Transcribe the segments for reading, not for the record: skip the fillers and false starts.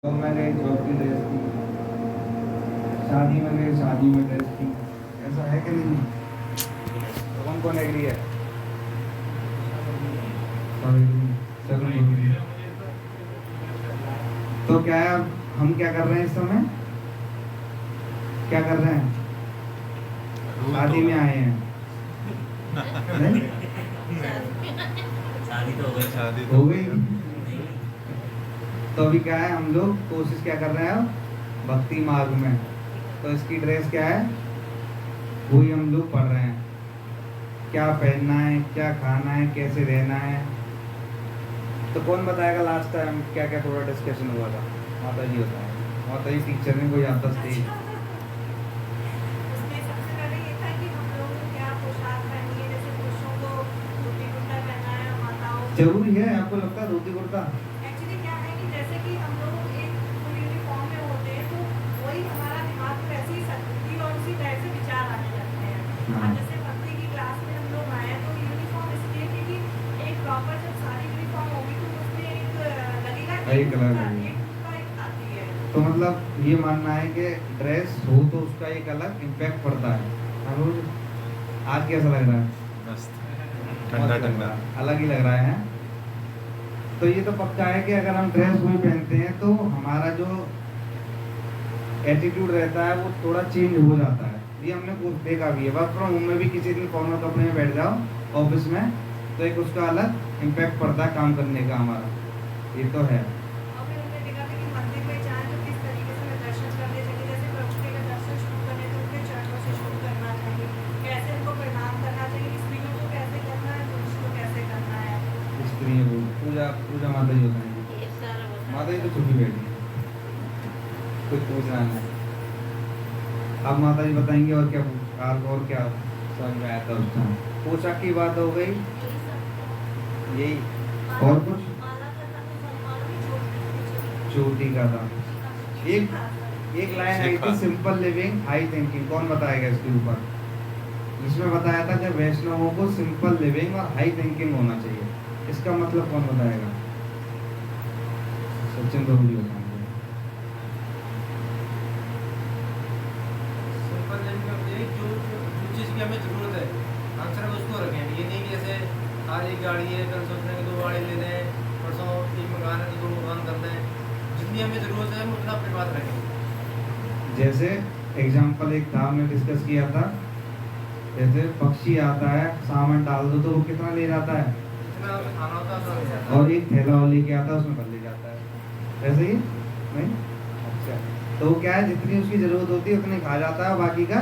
Job में गए job की ड्रेस की, शादी में गए शादी में ड्रेस की। ऐसा है कि नहीं? कौन कौन एग्री है? सब agree। तो क्या है, हम क्या कर रहे हैं इस समय? क्या कर रहे हैं? शादी में आए हैं। नहीं? शादी तो हो गई। शादी हो गई। तो अभी क्या है, हम लोग कोशिश क्या कर रहे हैं अब? भक्ति मार्ग में। तो इसकी ड्रेस क्या है, वही हम लोग पढ़ रहे हैं। क्या पहनना है, क्या खाना है, कैसे रहना है। तो कौन बताएगा लास्ट टाइम क्या क्या थोड़ा डिस्कशन हुआ था? माता जी बताएं। माता जी टीचर ने कोई आता स्टेज। उसमें सबसे पहले ये था कि हम लोग क्या पोशाक पहनी है, जैसे पुरुषों को धोती कुर्ता पहनना है, माताओं को जरूरी है? आपको लगता है धोती कुर्ता? एक्चुअली क्या है कि जैसे कि हम लोग एक फुल यूनिफॉर्म में होते हैं तो वही हमारा दिमाग में वैसे ही सकती और उसी तरह से विचार आने लगते हैं। हाँ। अब जैसे भक्ति की क्लास में हम लोग आए तो यूनिफॉर्म इसलिए क्योंकि एक प्रॉपर जब सारी यूनिफॉर्म होगी तो उसमें एक लगेगा एक अलग लगेगा। एक आती है। तो मतलब ये मानना है कि ड्रेस हो तो उसका एक अलग इम्पैक्ट पड़ता है। अरुण, आज कैसा लग रहा है? मस्त ठंडा ठंडा अलग ही लग रहा है। तो ये तो पक्का है कि अगर हम ड्रेस वही पहनते हैं तो हमारा जो एटीट्यूड रहता है वो थोड़ा चेंज हो जाता है। ये हमने कुछ देखा भी है। वर्क फ्रॉम होम में भी किसी दिन फॉर्मल कपड़े में बैठ जाओ ऑफिस में तो एक उसका अलग इम्पैक्ट पड़ता है काम करने का हमारा। ये तो है। और फिर उन्होंने देखा था कि मंदिर में जाएं तो किस तरीके से हमें दर्शन करने चाहिए, जैसे प्रभु के अगर दर्शन शुरू करने तो उनके चरणों से शुरू करना चाहिए, कैसे उनको प्रणाम करना चाहिए, स्त्रियों को कैसे करना है, पुरुष को कैसे करना है। स्त्री हो पूजा पूजा माता जी बताएंगे। माता जी तो छुपी बैठी है, कुछ पूछना नहीं। अब माता जी बताएंगे और क्या और क्या समझ में आया था उस टाइम। पोशाक की बात हो गई, यही और कुछ माला करना तो सम्मान भी छोड़ चोटी का था। एक लाइन आई थी, सिंपल लिविंग हाई थिंकिंग। कौन बताएगा इसके ऊपर? इसमें बताया था कि वैष्णवों को सिंपल लिविंग और हाई थिंकिंग होना चाहिए। इसका मतलब कौन बताएगा? सचिन प्रभु जी बताएंगे। सिंपल लिविंग में ये जो चीज़ की हमें ज़रूरत है हम सिर्फ उसको रखें। ये नहीं कि जैसे आज एक गाड़ी है कल सोच रहे हैं कि 2 गाड़ी ले लें, परसों एक मकान है तो 2 मकान करते हैं। जितनी हमें ज़रूरत है हम उतना अपने पास रखें। जैसे एग्जाम्पल एक था हमने डिस्कस किया था, जैसे पक्षी आता है सामान डाल दो तो वो कितना ले जाता है, जितना खाना होता है उतना ले जाता है। और एक थैला वो लेके आता है उसमें भर ले जाता है। ऐसे ही नहीं? अच्छा, तो वो क्या है, जितनी उसकी जरूरत होती है उतनी खा जाता है, बाकी का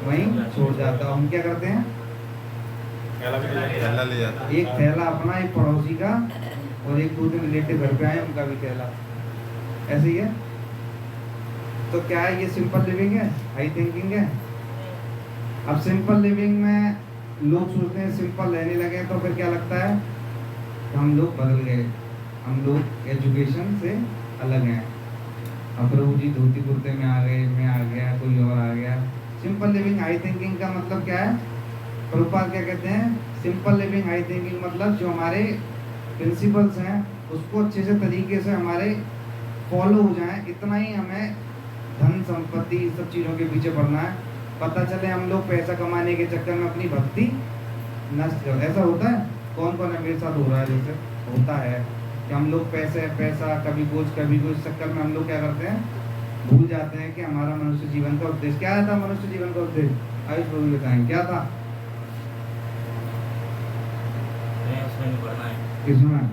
वहीं छोड़ जाता है। हम क्या करते हैं, थैला ले जाता है। एक थैला अपना, एक पड़ोसी का, और एक 2 दिन रिलेटिव घर पे आए उनका भी थैला। ऐसे ही है। तो क्या है, ये सिंपल लिविंग है, हाई थिंकिंग है? अब सिंपल लिविंग में लोग सोचते हैं सिंपल रहने लगे तो फिर क्या लगता है कि हम लोग बदल गए, हम लोग एजुकेशन से अलग हैं। अब प्रभु जी धोती कुर्ते में आ गए, मैं आ गया, कोई और आ गया। सिंपल लिविंग हाई थिंकिंग का मतलब क्या है? प्रभुपाद क्या कहते हैं? सिंपल लिविंग हाई थिंकिंग मतलब जो हमारे प्रिंसिपल्स हैं उसको अच्छे से तरीके से हमारे फॉलो हो जाएं। इतना ही हमें धन संपत्ति सब चीज़ों के पीछे पड़ना है। पता चले हम लोग पैसा कमाने के चक्कर में अपनी भक्ति नष्ट कर। ऐसा होता है? कौन कौन है मेरे साथ हो रहा है? जैसे होता है कि हम लोग पैसा कभी कुछ चक्कर में हम लोग क्या करते हैं, भूल जाते हैं कि हमारा मनुष्य जीवन का उद्देश्य क्या था। मनुष्य जीवन का उद्देश्य आयुष प्रभु बताएं क्या था? उसमें नहीं पढ़ना है, किसमें? माया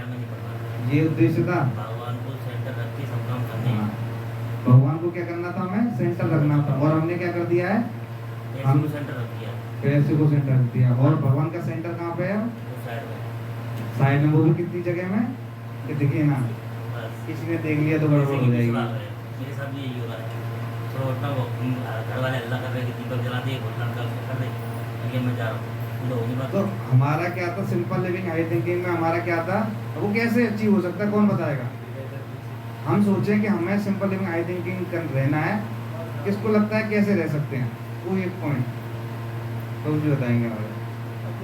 में नहीं पढ़ना है। ये उद्देश्य था। भगवान को सेंटर रख के सब काम करने हाँ, हैं। भगवान को क्या करना था? हमें सेंटर रखना था। और हमने क्या कर दिया है? पैसे को सेंटर रख दिया, पैसे को सेंटर रख दिया। और भगवान का सेंटर कहाँ पे है? तो साइड में साइड में। वो भी कितनी जगह में कि दिखे ना, बस। किसी ने देख लिया तो गड़बड़ हो जाएगी। मेरे साथ भी यही हो रहा है। तो उठना वो घर वाले अल्लाह कर रहे हैं कि दीपक जला दे, भोजन कर दे, ये मैं जा रहा हूँ, तो होगी बात। तो हमारा क्या था? सिंपल लिविंग हाई थिंकिंग में हमारा क्या था? वो कैसे अचीव हो सकता है? कौन बताएगा? हम सोचें कि हमें सिंपल लिविंग हाई थिंकिंग कर रहना है, किसको लगता है कैसे रह सकते हैं? कोई एक पॉइंट तो मुझे बताएंगे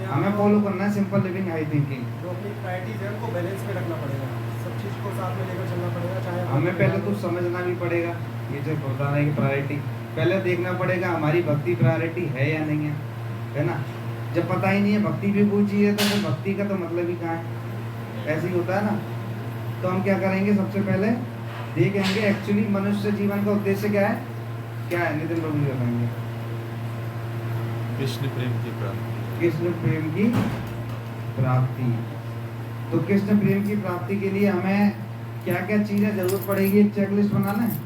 हमें फॉलो करना है सिंपल लिविंग हाई थिंकिंग। जो अपनी प्रायोरिटीज है उनको बैलेंस में रखना पड़ेगा। सब चीज़ को साथ में लेकर चलना पड़ेगा, चाहे हमें पहले तो समझना भी पड़ेगा ये जो बताना है कि प्रायोरिटी पहले देखना पड़ेगा हमारी भक्ति प्रायोरिटी है या नहीं है ना। जब पता ही नहीं है भक्ति भी कोई चीज़ है तो फिर भक्ति का तो मतलब ही कहाँ है, ऐसे ही होता है ना। तो हम क्या करेंगे, सबसे पहले देखेंगे एक्चुअली मनुष्य जीवन का उद्देश्य क्या है नितिन बाबू जी बताएंगे। कृष्ण प्रेम की प्राप्ति। कृष्ण प्रेम की प्राप्ति। तो कृष्ण प्रेम की प्राप्ति के लिए हमें क्या क्या चीज़ें जरूरत पड़ेगी, एक चेकलिस्ट बनाना है।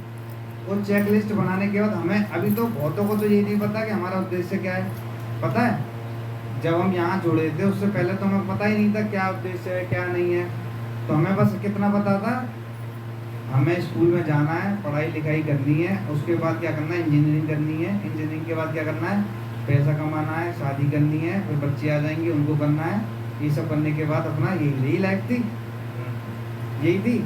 वो चेकलिस्ट बनाने के बाद हमें अभी तो बहुतों को तो ये नहीं पता कि हमारा उद्देश्य क्या है। पता है जब हम यहाँ जुड़े थे उससे पहले तो हमें पता ही नहीं था क्या उद्देश्य है क्या नहीं है। तो हमें बस कितना पता था, हमें स्कूल में जाना है, पढ़ाई लिखाई करनी है, उसके बाद क्या करना है, इंजीनियरिंग करनी है, इंजीनियरिंग के बाद क्या करना है, पैसा कमाना है, शादी करनी है, फिर बच्चे आ जाएंगे उनको करना है। ये सब करने के बाद अपना यही लाइफ थी, यही थी।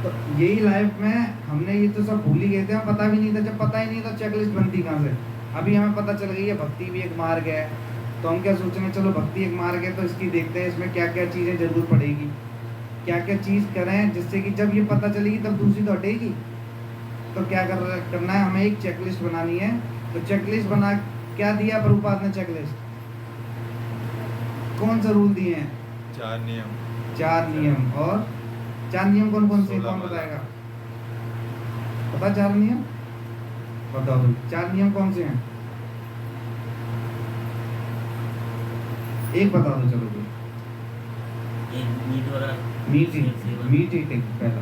तो यही लाइफ में हमने ये तो सब भूल ही गए थे, हमें पता भी नहीं था। जब पता ही नहीं था चेकलिस्ट बनती कहाँ से। अभी हमें पता चल गई है भक्ति भी एक मार्ग है, तो हम क्या सोचेंगे चलो भक्ति एक मार्ग है तो इसकी देखते हैं इसमें क्या क्या चीज़ें जरूर पड़ेगी, क्या क्या चीज़ करें जिससे कि जब ये पता चलेगी तब दूसरी तो हटेगी। तो क्या करना है, हमें एक चेकलिस्ट बनानी है। तो चेकलिस्ट बना क्या दिया प्रभुपाद ने, चेकलिस्ट कौन सा रूल दिए हैं, 4 नियम। 4 नियम। और 4 नियम कौन कौन से, कौन बताएगा, पता 4 नियम बताओ। 4 नियम कौन से हैं, एक बता दो चलो कोई। ये मीट वगैरह मीट ईटिंग पहला,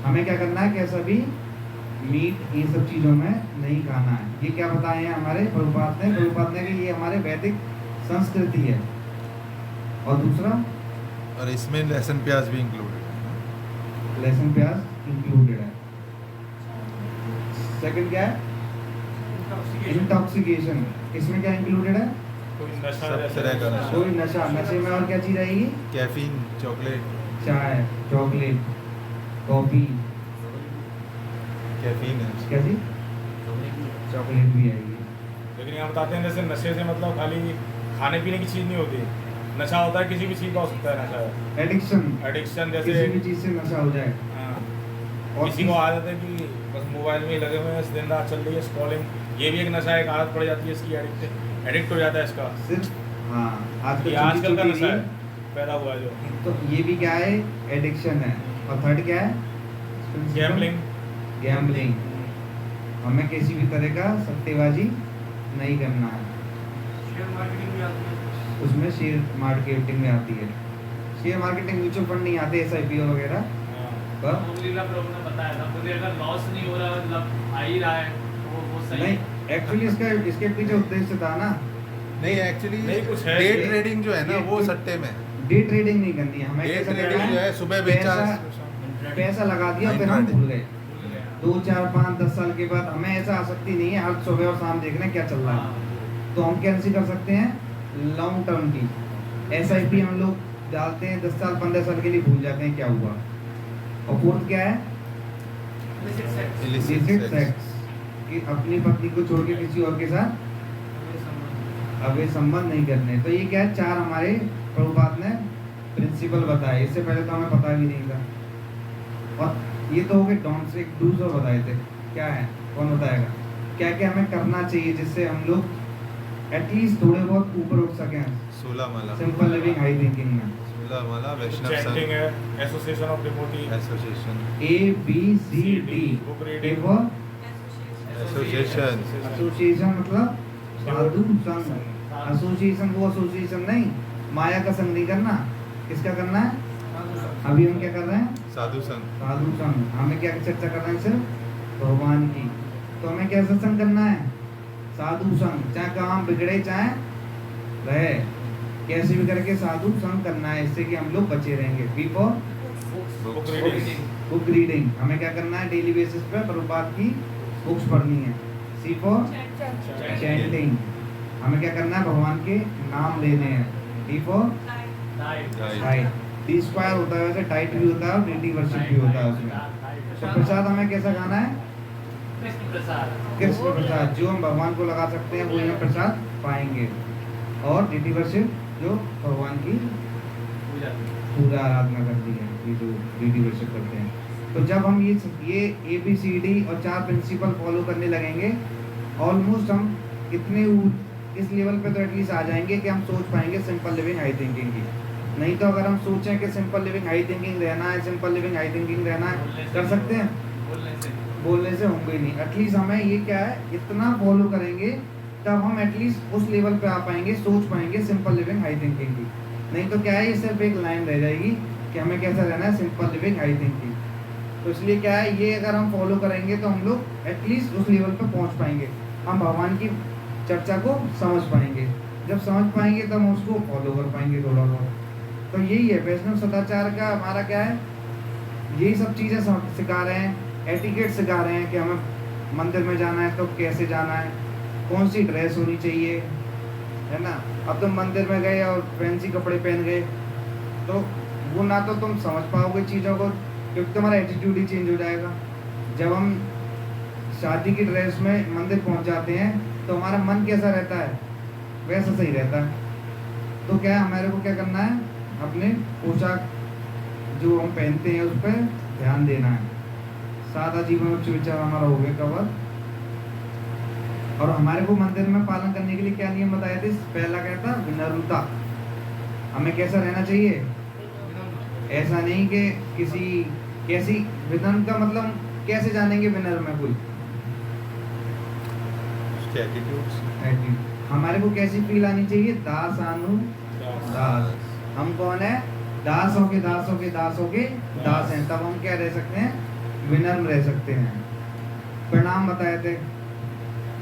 हमें क्या करना है, कैसा भी मीट ये सब चीज़ों में नहीं खाना है। ये क्या बताए हैं हमारे प्रभुपाद ने कि ये हमारे वैदिक संस्कृति है। और दूसरा, और इसमें लहसुन प्याज भी इंक्लूडेड है। लहसुन प्याज इंक्लूडेड है। सेकंड क्या है, इंटॉक्सिकेशन। इसमें क्या इंक्लूडेड है, सब तरह का नशा। कोई नशा। नशे में और क्या चीज़ आएगी, कैफीन, चॉकलेट। चाय, चॉकलेट, कॉफी, कैफीन है। क्या चीज़, चॉकलेट भी आएगी। लेकिन यहाँ बताते हैं जैसे नशे से मतलब खाली खाने पीने की चीज़ नहीं होती, नशा होता है किसी भी चीज़ का हो सकता है नशा। एडिक्शन जैसे किसी भी चीज़ से नशा हो जाए। हाँ, और किसी को आदत है कि बस मोबाइल में ही लगे हुए हैं, दिन रात चल रही है स्क्रॉलिंग, ये भी एक नशा है, एक आदत पड़ जाती है इसकी, एडिक्ट हो जाता है इसका। सिर्फ हाँ, ये आजकल का नशा है पैदा हुआ है जो। तो ये भी क्या है, एडिक्शन है। और थर्ड क्या है, गैम्बलिंग। हमें किसी भी तरह का सट्टेबाजी नहीं करना है। शेयर मार्केटिंग भी आती है, उसमें शेयर मार्केटिंग में आती है। शेयर मार्केटिंग, म्यूचुअल फंड नहीं आते, SIP वगैरह। पर ने बताया था मुझे, अगर लॉस नहीं हो रहा मतलब आ ही रहा है तो वो सही नहीं, एक्चुअली इसके पीछे उद्देश्य था ना, नहीं एक्चुअली नहीं, कुछ है डे ये। ट्रेडिंग जो है ना ये वो कुछ- सट्टे में। डे ट्रेडिंग नहीं करनी है हमें। डे कैसा ट्रेडिंग करना जो है सुबह बेचा, पैसा लगा दिया फिर हम इंट्राडे। भूल गए। 2, 4, 5, 10 साल के बाद हमें ऐसा आसक्ति नहीं है हर सुबह और शाम देखना है क्या चल रहा है। तो हम कैसे कर सकते हैं, लॉन्ग टर्म की SIP हम लोग डालते हैं, 10 साल 15 साल के लिए भूल जाते हैं क्या हुआ। और फोर्थ क्या है, illicit illicit sex। sex, कि अपनी पत्नी को छोड़ के किसी और के साथ अवैध संबंध नहीं करने। तो ये क्या है, 4 हमारे प्रभुपाद ने प्रिंसिपल बताए, इससे पहले तो हमें पता भी नहीं था। और ये तो हो गए डोंट्स, एक डूज और बताए थे। क्या है, कौन बताएगा, क्या क्या हमें करना चाहिए जिससे हम लोग एटलीस्ट थोड़े बहुत ऊपर उठ सकें 16 माला। सिंपल लिविंग हाई थिंकिंग में। 16 माला वैष्णव चैंटिंग संघ है, association of devotee, association. ABCD, book A reading, for association. Association मतलब साधु संघ। एसोसिएशन वो एसोसिएशन नहीं, माया का संग नहीं करना। किसका करना है, अभी हम क्या कर रहे हैं, साधु संघ। साधु संग। हमें क्या चर्चा कर रहे हैं, सिर्फ भगवान की। तो हमें कैसा संग करना है, साधु संग। चाहे काम बिगड़े चाहे रहे, कैसे भी करके साधु संग करना है, इससे कि हम लोग बचे रहेंगे। B for book reading, book reading. हमें क्या करना है, डेली बेसिस पे प्रभुपाद की बुक्स पढ़नी है। सी फॉर चैंटिंग। हमें क्या करना है, भगवान के नाम लेने हैं। D for diet. D square होता है वैसे, डाइट भी होता है और डेटी वर्शिप भी होता है उसमें। तो प्रसाद हमें कैसा खाना है, कृष्ण प्रसाद। कृष्ण प्रसाद। जो हम भगवान को लगा सकते हैं वही हम प्रसाद पाएंगे। और डेटी वर्शिप जो भगवान की पूजा आराधना करती है। ये जो डीडी वर्शिप करते हैं। तो जब हम ये ABCD और 4 प्रिंसिपल फॉलो करने लगेंगे, ऑलमोस्ट हम इस लेवल पे तो एटलीस्ट आ जाएंगे कि हम सोच पाएंगे सिंपल लिविंग हाई थिंकिंग की। नहीं तो अगर हम सोचें कि सिंपल लिविंग हाई थिंकिंग रहना है, सिंपल लिविंग हाई थिंकिंग रहना है, कर सकते हैं? बोलने से होंगे ही नहीं। एटलीस्ट हमें ये क्या है, इतना फॉलो करेंगे तब हम एटलीस्ट उस लेवल पे आ पाएंगे, सोच पाएंगे सिंपल लिविंग हाई थिंकिंग की। नहीं तो क्या है, ये सिर्फ एक लाइन रह जाएगी कि हमें कैसा रहना है, सिंपल लिविंग हाई थिंकिंग। तो इसलिए क्या है, ये अगर हम फॉलो करेंगे तो हम लोग एटलीस्ट उस लेवल पे पहुंच पाएंगे, हम भगवान की चर्चा को समझ पाएंगे। जब समझ पाएंगे तब हम उसको फॉलो कर पाएंगे थोड़ा बहुत। तो यही है वैष्णव सदाचार का हमारा क्या है, यही सब चीज़ें सिखा रहे हैं, एटिकेट सिखा रहे हैं कि हमें मंदिर में जाना है तो कैसे जाना है, कौन सी ड्रेस होनी चाहिए, है ना। अब तुम मंदिर में गए और फैंसी कपड़े पहन गए तो वो ना तो तुम समझ पाओगे चीज़ों को, क्योंकि तुम्हारा एटीट्यूड ही चेंज हो जाएगा। जब हम शादी की ड्रेस में मंदिर पहुंच जाते हैं तो हमारा मन कैसा रहता है, वैसा सही रहता है। तो क्या है, हमारे को क्या करना है, अपने पोशाक जो हम पहनते हैं उस पर ध्यान देना है। सादा जीवन उच्च विचार हमारा हो गया कवर। और हमारे को मंदिर में पालन करने के लिए क्या नियम बताए थे? पहला क्या था, विनम्रता। हमें कैसा रहना चाहिए, ऐसा नहीं कि किसी कैसी, विनम्र का मतलब कैसे जानेंगे विनम्र में कोई उसके एटीट्यूड्स, हमारे को कैसी फील आनी चाहिए, दासानु दास। हम कौन है, दासों के दासों के दासों के दास हैं। तब हम क्या रह सकते हैं, विनम्र रह सकते हैं। प्रणाम बताए थे,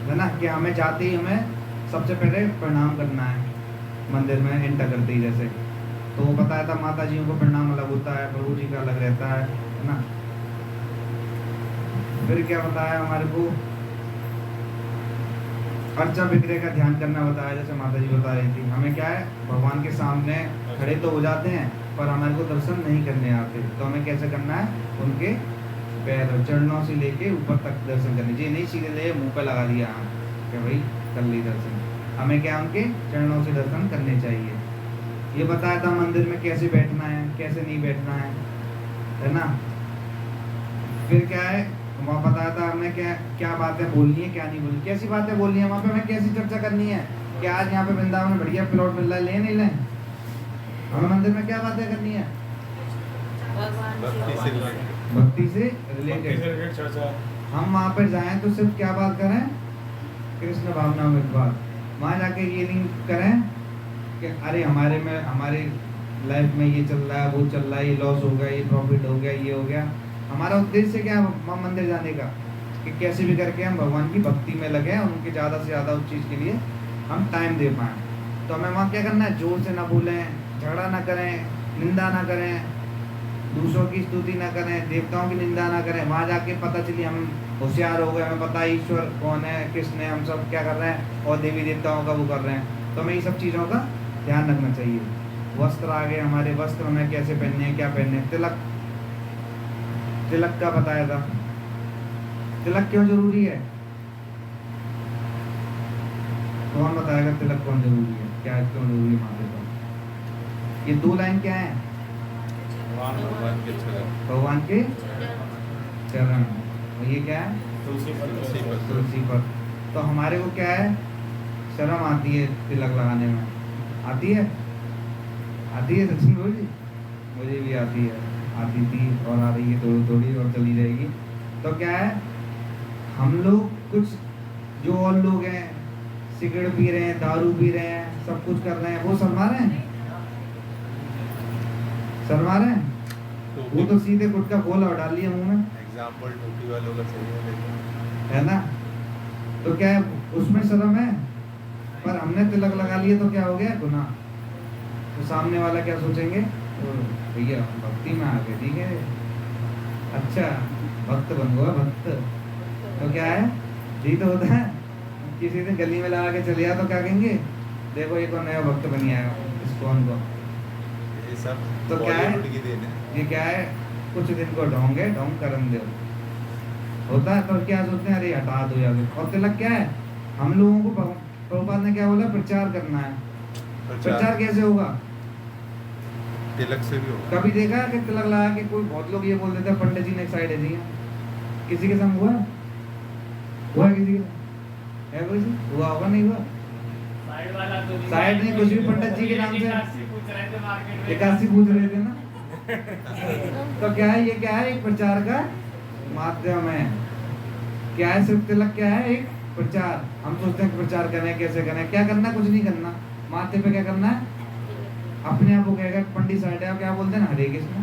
है ना, कि हमें जाते ही हमें सबसे पहले प्रणाम करना है मंदिर में एंटर करते ही। जैसे तो वो बताया था, माता जी को प्रणाम अलग होता है, प्रभु जी का अलग रहता है ना। फिर क्या बताया हमारे को, अर्चा विग्रह का ध्यान करना बताया, जैसे माता जी बता रही थी। हमें क्या है, भगवान के सामने खड़े तो हो जाते हैं पर हमारे को दर्शन नहीं करने आते, तो हमें कैसे करना है, उनके पैर चरणों से लेके ऊपर तक दर्शन करने चाहिए। नहीं सीधे ले मुंह पे लगा दिया कि भाई कर ली दर्शन, हमें क्या उनके चरणों से दर्शन करने चाहिए। ये बताया था मंदिर में कैसे बैठना है, कैसे नहीं बैठना है ना। फिर क्या है, वहाँ बताया था हमें क्या क्या बातें बोलनी है, क्या नहीं बोलनी, कैसी बातें बोलनी है, वहाँ पे हमें कैसी चर्चा करनी है कि आज यहाँ पे वृंदावन में बढ़िया प्लॉट मिल रहा है, ले नहीं लें। हमें मंदिर में क्या बातें करनी है, भक्ति से रिलेटेड चर्चा। हम वहाँ पर जाएं तो सिर्फ क्या बात करें, कृष्ण भावना में बात। वहाँ जाके ये नहीं करें कि अरे हमारे में हमारे लाइफ में ये चल रहा है, वो चल रहा है, ये लॉस हो गया, ये प्रॉफिट हो गया, ये हो गया। हमारा उद्देश्य क्या है वहाँ मंदिर जाने का, कि कैसे भी करके हम भगवान की भक्ति में लगे और उनके ज़्यादा से ज़्यादा उस चीज़ के लिए हम टाइम दे पाएँ। तो हमें वहाँ क्या करना है, जोर से ना बोलें, झगड़ा ना करें, निंदा ना करें, दूसरों की स्तुति ना करें, देवताओं की निंदा ना करें। वहाँ जाके पता चली हम होशियार हो गए, हमें पता है ईश्वर कौन है, कृष्ण है, हम सब क्या कर रहे हैं और देवी देवताओं का वो कर रहे हैं। तो हमें ये सब चीज़ों का ध्यान रखना चाहिए। वस्त्र आ गए हमारे, वस्त्र हमें कैसे पहनने हैं, क्या पहनने हैं। तिलक, तिलक का बताया था, तिलक क्यों जरूरी है, कौन बताएगा तिलक कौन जरूरी है, क्या क्यों जरूरी है माथे पर। ये 2 लाइन क्या है, भगवान के चरण, भगवान के चरण, और ये क्या है, तुलसी पर। तुलसी पर। तो हमारे को क्या है, शर्म आती है तिलक लगाने में, आती है, आती है सचिन भाई जी, मुझे भी आती है, आती थी और आ रही है थोड़ी थोड़ी और चली जाएगी। तो क्या है, हम लोग कुछ जो और लोग हैं सिगरेट पी रहे हैं, दारू पी रहे हैं, सब कुछ कर रहे हैं, वो शर्मा रहे हैं, शर्मा रहे हैं। वो तो सीधे गुटखा खोला और डाल लिया मुंह में, एग्जाम्पल टोपी वालों का सही है, लेकिन है ना। तो क्या है, उसमें शर्म है, पर हमने तिलक लगा लिया तो क्या हो गया, गुनाह। तो सामने वाला क्या सोचेंगे, भैया भक्ति में आ गए, ठीक है, अच्छा भक्त बन गया भक्त। तो क्या है, यही तो होता है। किसी दिन गली में लगा के चले जाए तो क्या कहेंगे, देखो ये कौन नया भक्त बन आया इस्कॉन को। ये सब तो क्या है, बॉलीवुड की देन है। ये क्या है, कुछ दिन को ढोंगे, ढोंग करन दो होता है। तो क्या सोचते हैं, अरे हटा दो यार। और तिलक क्या है, हम लोगों को प्रभुपाद ने क्या बोला, प्रचार करना है। प्रचार कैसे होगा, तिलक से भी होगा। कभी देखा है कि तिलक लगा के कोई, बहुत लोग ये बोल देते हैं पंडित जी ने साइड है जी, किसी के संग हुआ हुआ किसी के संग? है कोई सी? हुआ होगा, नहीं हुआ? साइड वाला तो नहीं, साइड नहीं, कुछ भी पंडित जी के नाम से एकादशी पूछ रहे थे मार्केट में। एकादशी पूछ रहे थे ना। तो क्या है, ये क्या है, एक प्रचार का माध्यम है। क्या है, सिर्फ तिलक क्या है, एक प्रचार। हम सोचते हैं कि प्रचार करना है, कैसे करना है, क्या करना है, कुछ नहीं करना। माथे पे क्या करना है, अपने आप वो कहेगा पंडित साइड है, क्या बोलते हैं ना, हरे कृष्ण,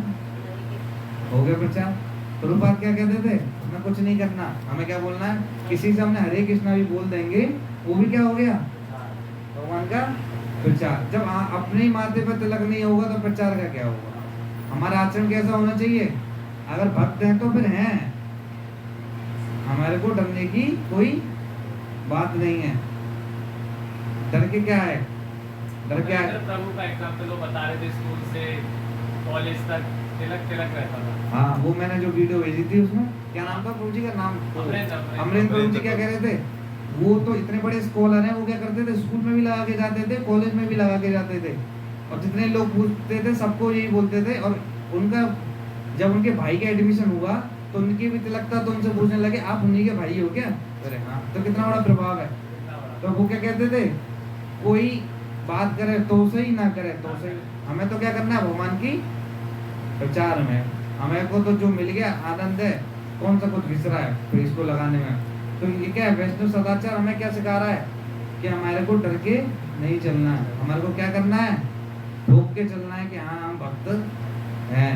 हो गया प्रचार। प्रभुपाद क्या कहते थे, हमें कुछ नहीं करना, हमें क्या बोलना है, किसी से हमने हरे कृष्णा भी बोल देंगे, वो भी क्या हो गया, भगवान का प्रचार। जब अपने ही माथे पर तिलक नहीं होगा तो प्रचार का क्या होगा। हमारा आचरण कैसा होना चाहिए, अगर भक्त हैं तो फिर हैं, हमारे को डरने की कोई बात नहीं है। डर के क्या है, डर क्या है, प्रभु का एग्जाम्पल वो बता रहे थे, स्कूल से कॉलेज तक तिलक रहता था। हाँ, वो मैंने जो वीडियो भेजी थी उसमें क्या नाम था प्रभु जी का, नाम अमरेंद्र प्रभु जी क्या कह रहे थे, वो तो इतने बड़े स्कॉलर हैं, वो क्या करते थे, स्कूल में भी लगा के जाते थे, कॉलेज में भी लगा के जाते थे, और जितने लोग पूछते थे सबको यही बोलते थे। और उनका जब उनके भाई का एडमिशन हुआ तो उनकी भी तिलक था, तो उनसे पूछने लगे आप उन्हीं के भाई हो क्या, अरे हाँ, तो कितना बड़ा प्रभाव है। तो वो क्या कहते थे, कोई बात करे तो सही, ना करे तो सही, हमें तो क्या करना है, भगवान की प्रचार में। हमें को तो जो मिल गया आनंद है, कौन सा कुछ विसरा है फिर इसको लगाने में। तो ये क्या है, वैष्णव सदाचार हमें क्या सिखा रहा है कि हमारे को डर के नहीं चलना है, हमारे को क्या करना है, ठोक के चलना है कि हाँ हम भक्त हैं,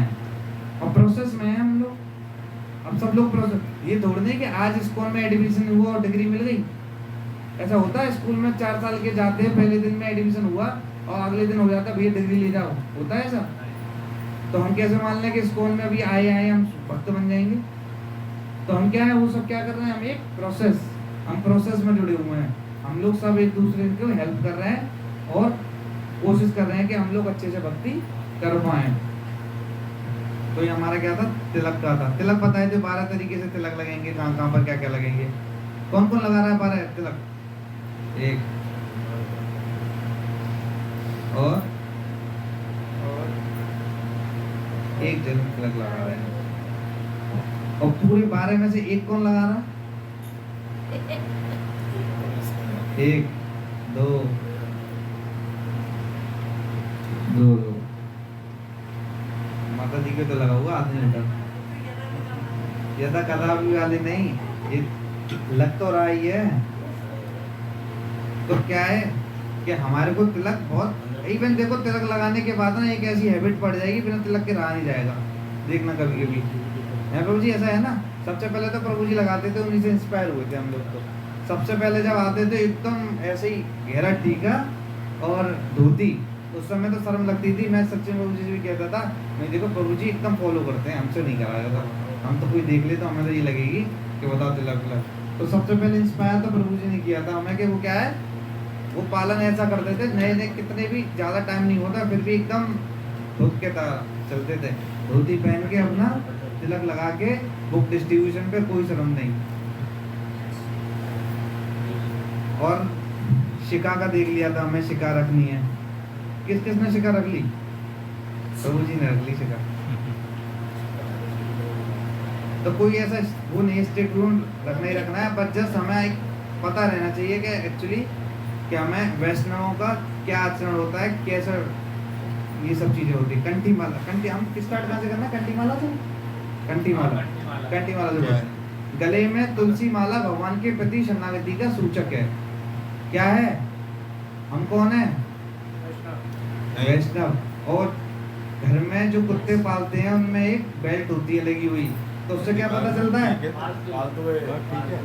और प्रोसेस में है हम लोग। अब सब लोग प्रोसेस, ये थोड़ी नहीं कि आज स्कूल में एडमिशन हुआ और डिग्री मिल गई। ऐसा होता है, स्कूल में 4 साल के जाते हैं, पहले दिन में एडमिशन हुआ और अगले दिन हो जाता है भैया डिग्री ले जाओ, होता है ऐसा। तो हम कैसे मान लें कि स्कूल में अभी आए हम भक्त बन जाएंगे। तो हम क्या है, वो सब क्या कर रहे हैं, हम एक प्रोसेस, हम प्रोसेस में जुड़े हुए हैं। हम लोग सब एक दूसरे को हेल्प कर रहे हैं और कोशिश कर रहे हैं कि हम लोग अच्छे से भक्ति कर पाए। तो ये हमारा क्या था, तिलक का था। तिलक बताए थे 12 तरीके से तिलक लगेंगे, कहाँ कहाँ पर क्या क्या लगेंगे। कौन कौन लगा रहा है 12 तिलक, एक और एक जन तिलक लगा रहे हैं, और पूरे 12 में से एक कौन लगा रहा, 1 2 2 माता जी के तो लगा हुआ आदमी लीटर, यदा कदापि वाले नहीं, ये लग तो रहा ही है। तो क्या है कि हमारे को तिलक बहुत, इवन देखो तिलक लगाने के बाद ना एक ऐसी हैबिट पड़ जाएगी, बिना तिलक के रहा नहीं जाएगा। देखना कभी कभी है प्रभु जी, ऐसा है ना। सबसे पहले तो प्रभु जी लगाते थे, उन्हीं से इंस्पायर हुए थे हम लोग। तो सबसे पहले जब आते थे एकदम ऐसे ही गहरा टीका और धोती, उस समय तो शर्म लगती थी। मैं सच्चे प्रभु जी से भी कहता था, मैं देखो प्रभु जी एकदम फॉलो करते हैं, हमसे नहीं कराया था। हम तो कोई देख ले तो हमें तो ये लगेगी कि बताओ तिलक तिलक। तो सबसे पहले इंस्पायर तो प्रभु जी ने किया था हमें, कि वो क्या है, वो पालन ऐसा करते थे, नए नए कितने भी ज़्यादा टाइम नहीं होता फिर भी एकदम धूप के तरह चलते थे, धोती पहन के अपना तिलक लगा के, बुक डिस्ट्रीब्यूशन पे कोई शर्म नहीं। और शिका का देख लिया था, हमें शिका रखनी है। किस किस ने शिका रख ली, प्रभु जी ने रख ली शिका। तो कोई ऐसा वो नहीं स्ट्रिक्ट रूल रखना ही रखना है, बट जस्ट हमें एक पता रहना चाहिए कि एक्चुअली कि हमें वैष्णवों का क्या आचरण होता है, कैसे ये सब चीजें होती है। कंठी माला, कंठी हम स्टार्ट कहाँ से करना है, कंठी माला से, कंठी माला, कंठी माला से बोलते हैं। गले में तुलसी माला भगवान के प्रति शरणागति का सूचक है। क्या है, हम कौन है, वैष्णव। और घर में जो कुत्ते पालते हैं उनमें एक बेल्ट होती है लगी हुई, तो उससे क्या पता चलता है, फालतू है, ठीक है,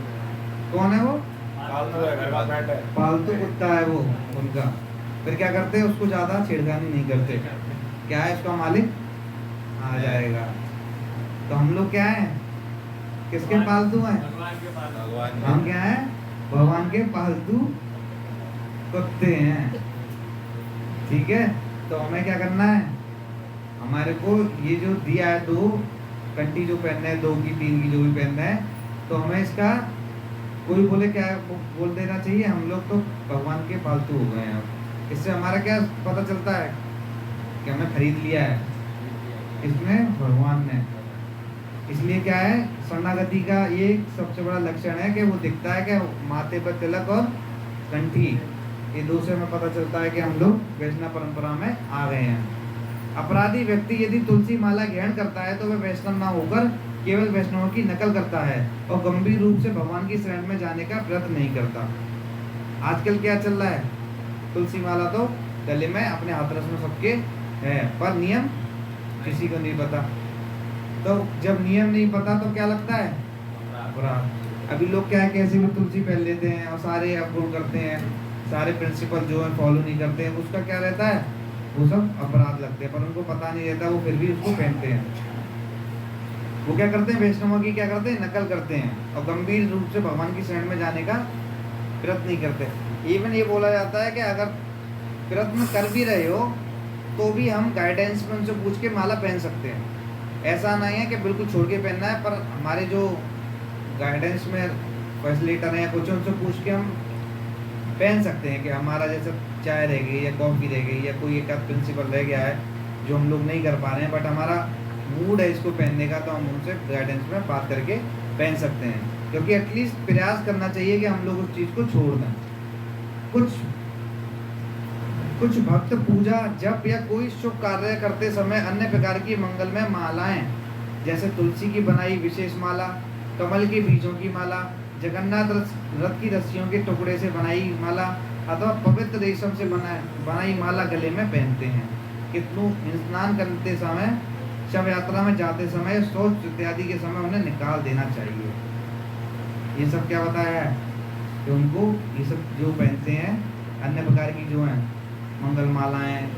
कौन है वो, फालतू है, घर पास बैठा है, पालतू कुत्ता है वो उनका। फिर क्या करते हैं, उसको ज्यादा छेड़खानी नहीं करते। क्या है, उसका मालिक आ जाएगा। तो हम लोग क्या है, किसके पालतू हैं, भगवान के पास। भगवान हम क्या है, भगवान के पालतू कुत्ते हैं। ठीक है, तो हमें क्या करना है, हमारे को ये जो दिया है 2 कंठी जो पहनना है, 2 की 3 की जो भी पहनना है, तो हमें इसका कोई बोले क्या बोल देना चाहिए, हम लोग तो भगवान के पालतू हो गए हैं। इससे हमारा क्या पता चलता है कि हमें खरीद लिया है, इसमें भगवान ने। इसलिए क्या है, शरणागति का ये सबसे बड़ा लक्षण है कि वो दिखता है कि माथे पर तिलक और कंठी, ये दो से हमें पता चलता है कि हम लोग वैष्णव परंपरा में आ गए हैं। अपराधी व्यक्ति यदि तुलसी माला ग्रहण करता है तो वह वैष्णव ना होकर केवल वैष्णवों की नकल करता है और गंभीर रूप से भगवान की शरण में जाने का प्रयत्न नहीं करता। आजकल क्या चल रहा है, तुलसी माला तो गले में अपने हाथरस में सबके है, पर नियम किसी को नहीं पता। तो जब नियम नहीं पता तो क्या लगता है, अपराध। अभी लोग क्या है, कैसे भी तुलसी पहन लेते हैं और सारे अप्रूव करते हैं, सारे प्रिंसिपल जो है फॉलो नहीं करते हैं, उसका क्या रहता है, वो सब अपराध लगते हैं, पर उनको पता नहीं रहता, वो फिर भी उसको पहनते हैं। वो क्या करते हैं, वैष्णवों की क्या करते हैं, नकल करते हैं और गंभीर रूप से भगवान की शरण में जाने का प्रयत्न नहीं करते। इवन ये बोला जाता है कि अगर प्रयत्न कर भी रहे हो तो भी हम गाइडेंस में उनसे पूछ के माला पहन सकते हैं। ऐसा नहीं है कि बिल्कुल छोड़ के पहनना है, पर हमारे जो गाइडेंस में फैसिलिटर हैं कुछ, उनसे पूछ के हम पहन सकते हैं कि हमारा जैसे चाय रह गई या कॉफ़ी रह गई या कोई एक प्रिंसिपल रह गया है जो हम लोग नहीं कर पा रहे हैं, बट हमारा मूड है इसको पहनने का, तो हम उनसे गाइडेंस में बात करके पहन सकते हैं। क्योंकि एटलीस्ट प्रयास करना चाहिए कि हम लोग उस चीज़ को छोड़ दें। कुछ भक्त पूजा जप या कोई शुभ कार्य करते समय अन्य प्रकार की मंगलमय मालाएं, जैसे तुलसी की बनाई विशेष माला, कमल के बीजों की माला, जगन्नाथ रथ की रस्सियों के टुकड़े से बनाई माला अथवा पवित्र रेशम से बनाई माला गले में पहनते हैं। कितनों स्नान करते समय, शव यात्रा में जाते समय, शौच इत्यादि के समय उन्हें निकाल देना चाहिए। ये सब क्या बताया है कि उनको ये सब जो पहनते हैं अन्य प्रकार की जो हैं मंगल मालाएं,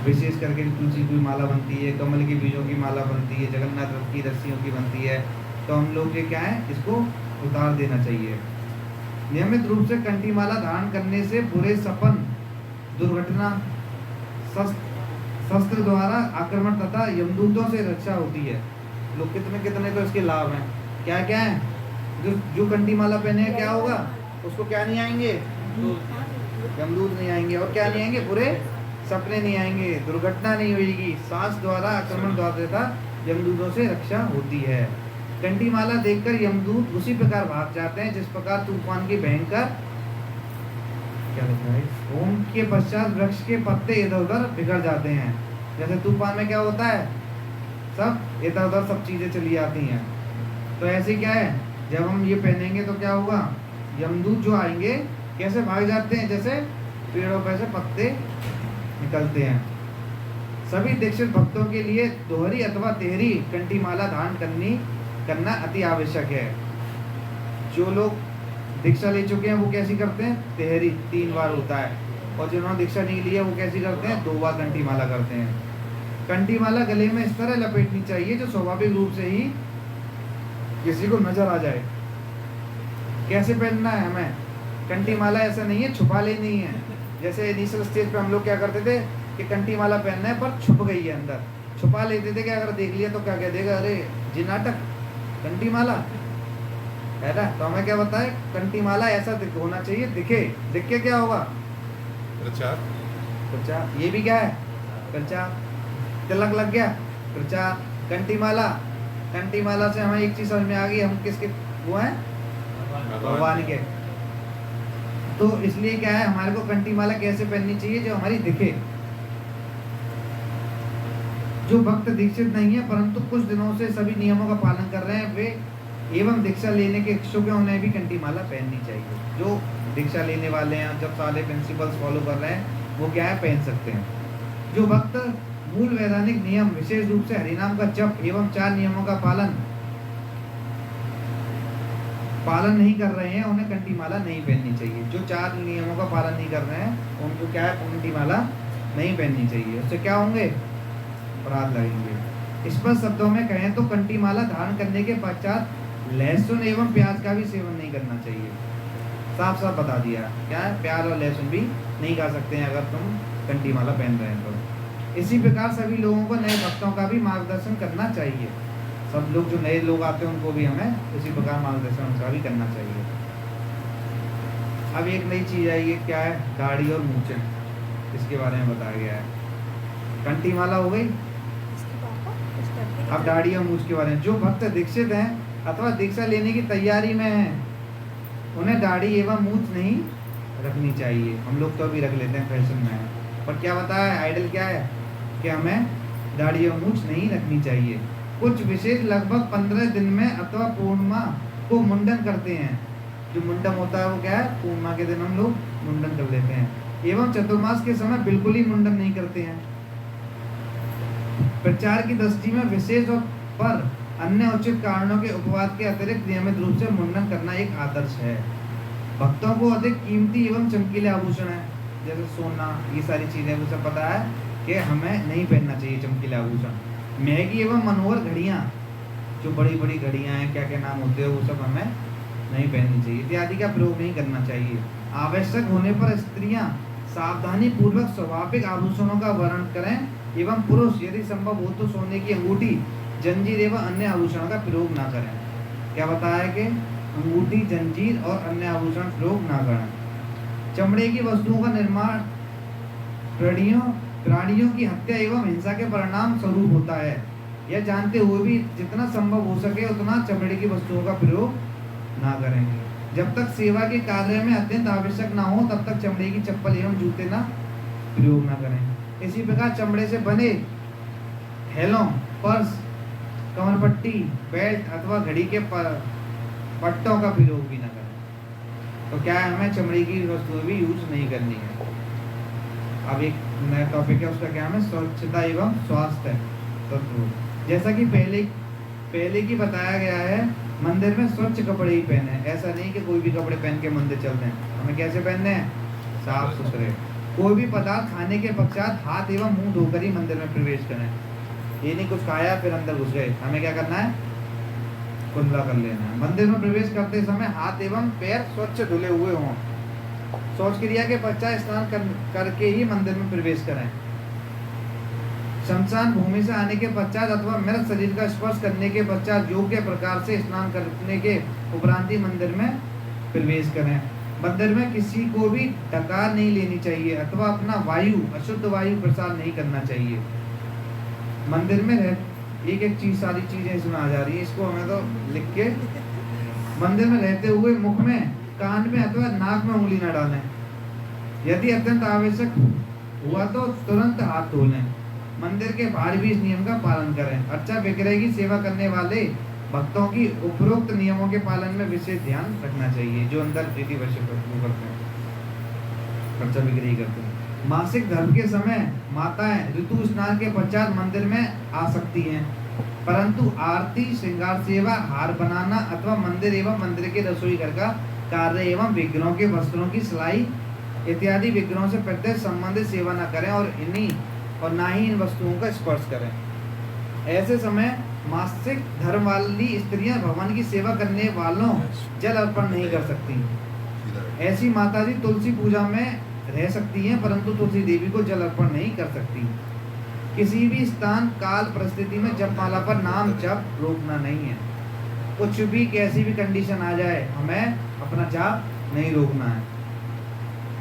विशेष करके तुलसी की माला बनती है, कमल के बीजों की माला बनती है, जगन्नाथ रथ की रस्सियों की बनती है, तो हम लोग ये क्या है, इसको उतार देना चाहिए। नियमित रूप से कंठी माला धारण करने से बुरे सपन, दुर्घटना, शस्त्र द्वारा आक्रमण तथा यमदूतों से रक्षा होती है। लोग कितने तो इसके लाभ हैं। क्या क्या है, जो कंठी माला पहने हैं क्या होगा, उसको क्या नहीं आएंगे, यमदूत नहीं आएंगे, और क्या नहीं आएंगे, बुरे सपने नहीं आएंगे, दुर्घटना नहीं होगी, सांस द्वारा आक्रमण द्वारा यमदूतों से रक्षा होती है। कंठी माला देखकर यमदूत उसी प्रकार भाग जाते हैं जिस प्रकार तूफान के भयंकर क्या लिखा है, ओम के पश्चात वृक्ष के पत्ते इधर उधर बिखर जाते हैं। जैसे तूफान में क्या होता है, सब इधर उधर सब चीजें चली जाती हैं। तो ऐसे क्या है, जब हम ये पहनेंगे तो क्या होगा, यमदूत जो आएंगे कैसे भाग जाते हैं, जैसे पेड़ों पर से पत्ते निकलते हैं। सभी दीक्षित भक्तों के लिए दोहरी अथवा तेहरी कंठी माला धारण करना अति आवश्यक है। जो लोग दीक्षा ले चुके हैं वो कैसी करते हैं, तेहरी 3 बार होता है, और जिन्होंने दीक्षा नहीं ली है वो कैसी करते हैं, 2 बार कंठी माला करते हैं। कंठी माला गले में इस तरह लपेटनी चाहिए जो स्वाभाविक रूप से ही किसी को नजर आ जाए। कैसे पहनना है हमें, कंठी माला ऐसा नहीं है छुपा लेनी है। जैसे इनिशियल स्टेज पे हम लोग क्या करते थे कि कंठी माला पहनना है पर छुप गई है अंदर, छुपा लेते थे कि अगर देख लिया तो क्या कह देगा, अरे जी नाटक कंठी माला है ना। तो हमें क्या बताए, कंठी माला ऐसा होना चाहिए, दिख के क्या होगा, प्रचार। ये भी क्या है, प्रचार। तिलक लग गया, प्रचार। कंठी माला से हमें एक चीज समझ में आ गई, हम किसके वो हैं, भगवान के। तो इसलिए क्या है, हमारे को कंठी माला कैसे पहननी चाहिए, जो हमारी दिखे। जो भक्त दीक्षित नहीं है परंतु कुछ दिनों से सभी नियमों का पालन कर रहे हैं, वे एवं दीक्षा लेने के इच्छुक हैं, उन्हें भी कंठी माला पहननी चाहिए। जो दीक्षा लेने वाले हैं, जब सारे प्रिंसिपल्स फॉलो कर रहे हैं, वो क्या है, पहन सकते हैं। जो भक्त मूल वैधानिक नियम विशेष रूप से हरिनाम का जप एवं 4 नियमों का पालन नहीं कर रहे हैं, उन्हें कंठी माला नहीं पहननी चाहिए। जो 4 नियमों का पालन नहीं कर रहे हैं उनको क्या है, कंठी माला नहीं पहननी चाहिए। उससे क्या होंगे, अपराध लगेंगे। स्पष्ट शब्दों में कहें तो कंठी माला धारण करने के पश्चात लहसुन एवं प्याज का भी सेवन नहीं करना चाहिए। साफ साफ बता दिया, क्या है, प्याज और लहसुन भी नहीं खा सकते हैं अगर तुम कंठी माला पहन रहे हैं तो। इसी प्रकार सभी लोगों को, नए भक्तों का भी मार्गदर्शन करना चाहिए। सब लोग जो नए लोग आते हैं उनको भी हमें इसी प्रकार मार्गदर्शन उनका भी करना चाहिए। अब एक नई चीज़ आई है, क्या है, दाढ़ी और मूंछें, इसके बारे में बताया गया है। कंठी माला हो गई। अब दाढ़ी और मूछ के बारे में, जो भक्त दीक्षित हैं अथवा दीक्षा लेने की तैयारी में हैं उन्हें दाढ़ी एवं मूछ नहीं रखनी चाहिए। हम लोग तो अभी रख लेते हैं, फैशन में है, पर क्या बताया आइडल क्या है कि हमें दाढ़ी और मूछ नहीं रखनी चाहिए। कुछ विशेष लगभग 15 दिन में अथवा पूर्णिमा को मुंडन करते हैं। जो मुंडन होता है वो क्या है, पूर्णिमा के दिन हम लोग मुंडन कर लेते हैं, एवं चतुर्मास के समय बिल्कुल ही मुंडन नहीं करते हैं। प्रचार की दृष्टि में विशेष और पर अन्य उचित कारणों के उपवाद के अतिरिक्त नियमित रूप से मुंडन करना एक आदर्श है। भक्तों को अधिक कीमती एवं चमकीले आभूषण है जैसे सोना, ये सारी चीजें वो सब पता है कि हमें नहीं पहनना चाहिए चमकीले आभूषण। महंगी एवं मनोहर घड़ियां, जो बड़ी बड़ी घड़ियां हैं, क्या क्या नाम होते हैं, वो सब हमें नहीं पहननी चाहिए, इत्यादि का प्रयोग नहीं करना चाहिए। आवश्यक होने पर स्त्रियां सावधानी पूर्वक स्वाभाविक आभूषणों का वर्ण करें एवं पुरुष यदि संभव हो तो सोने की अंगूठी, जंजीर एवं अन्य आभूषणों का प्रयोग ना करें। क्या बताया कि अंगूठी, जंजीर और अन्य आभूषण प्रयोग ना करें। चमड़े की वस्तुओं का निर्माण प्राणियों की हत्या एवं हिंसा के परिणाम स्वरूप होता है। यह जानते हुए भी जितना संभव हो सके उतना चमड़े की वस्तुओं का प्रयोग ना करेंगे। जब तक सेवा के कार्य में अत्यंत आवश्यक ना हो तब तक चमड़े की चप्पल एवं जूते ना प्रयोग ना करें। इसी प्रकार चमड़े से बने थैलों, पर्स, कमरपट्टी, बेल्ट अथवा घड़ी के पट्टों का प्रयोग भी ना करें। तो क्या है, हमें चमड़े की वस्तुएं भी यूज नहीं करनी है। अब एक नया टॉपिक है, उसका क्या है, स्वच्छता एवं स्वास्थ्य तत्व। जैसा कि पहले की बताया गया है, मंदिर में स्वच्छ कपड़े ही पहने। ऐसा नहीं कि कोई भी कपड़े पहन के मंदिर चलते हैं। हमें कैसे पहनने हैं, साफ सुथरे। कोई भी पदार्थ खाने के पश्चात हाथ एवं मुंह धोकर ही मंदिर में प्रवेश करें। ये नहीं कुछ खाया फिर अंदर घुस गए। हमें क्या करना है, कुल्ला कर लेना है। मंदिर में प्रवेश करते समय हाथ एवं पैर स्वच्छ धुले हुए हों। शौच क्रिया के पश्चात स्नान करके ही मंदिर में प्रवेश करें। शमशान भूमि से आने के पश्चात अथवा मृत शरीर का स्पर्श करने के पश्चात योग्य प्रकार से स्नान करने के उपरांत ही मंदिर में प्रवेश करें। मंदिर में किसी को भी डकार नहीं लेनी चाहिए अथवा अपना वायु, अशुद्ध वायु प्रसार नहीं करना चाहिए। मंदिर में एक चीज, सारी चीजें इसमें आ जा रही है, इसको हमें तो लिख के, मंदिर में रहते हुए मुख में, कान में अथवा नाक में उंगली न डालें। यदि अत्यंत आवश्यक हुआ तो तुरंत हाथ धो लें। मंदिर के बाहर भी इस नियम का पालन करें। अर्चा विग्रह की सेवा करने वाले भक्तों की उपरोक्त नियमों के पालन में विशेष ध्यान रखना चाहिए। जो अंदर विधि वैसे करते हैं, अर्चा विग्रह करते हैं। मासिक धर्म के समय माताएं ऋतु स्नान के पश्चात मंदिर में आ सकती हैं, परंतु आरती, श्रृंगार सेवा, हार बनाना अथवा मंदिर एवं मंदिर के रसोई घर का कार्य एवं विग्रहों के वस्त्रों की सिलाई इत्यादि विग्रहों से प्रत्यक्ष संबंधित सेवा न करें और ना ही इन वस्तुओं का स्पर्श करें। ऐसे समय मासिक धर्म वाली स्त्रियां भगवान की सेवा करने वालों जल अर्पण नहीं कर सकती। ऐसी माताजी तुलसी पूजा में रह सकती हैं, परंतु तुलसी देवी को जल अर्पण नहीं कर सकती। किसी भी स्थान, काल, परिस्थिति में जपमाला पर नाम जप रोकना नहीं है। कुछ भी, कैसी भी कंडीशन आ जाए, हमें अपना जाप नहीं रोकना है।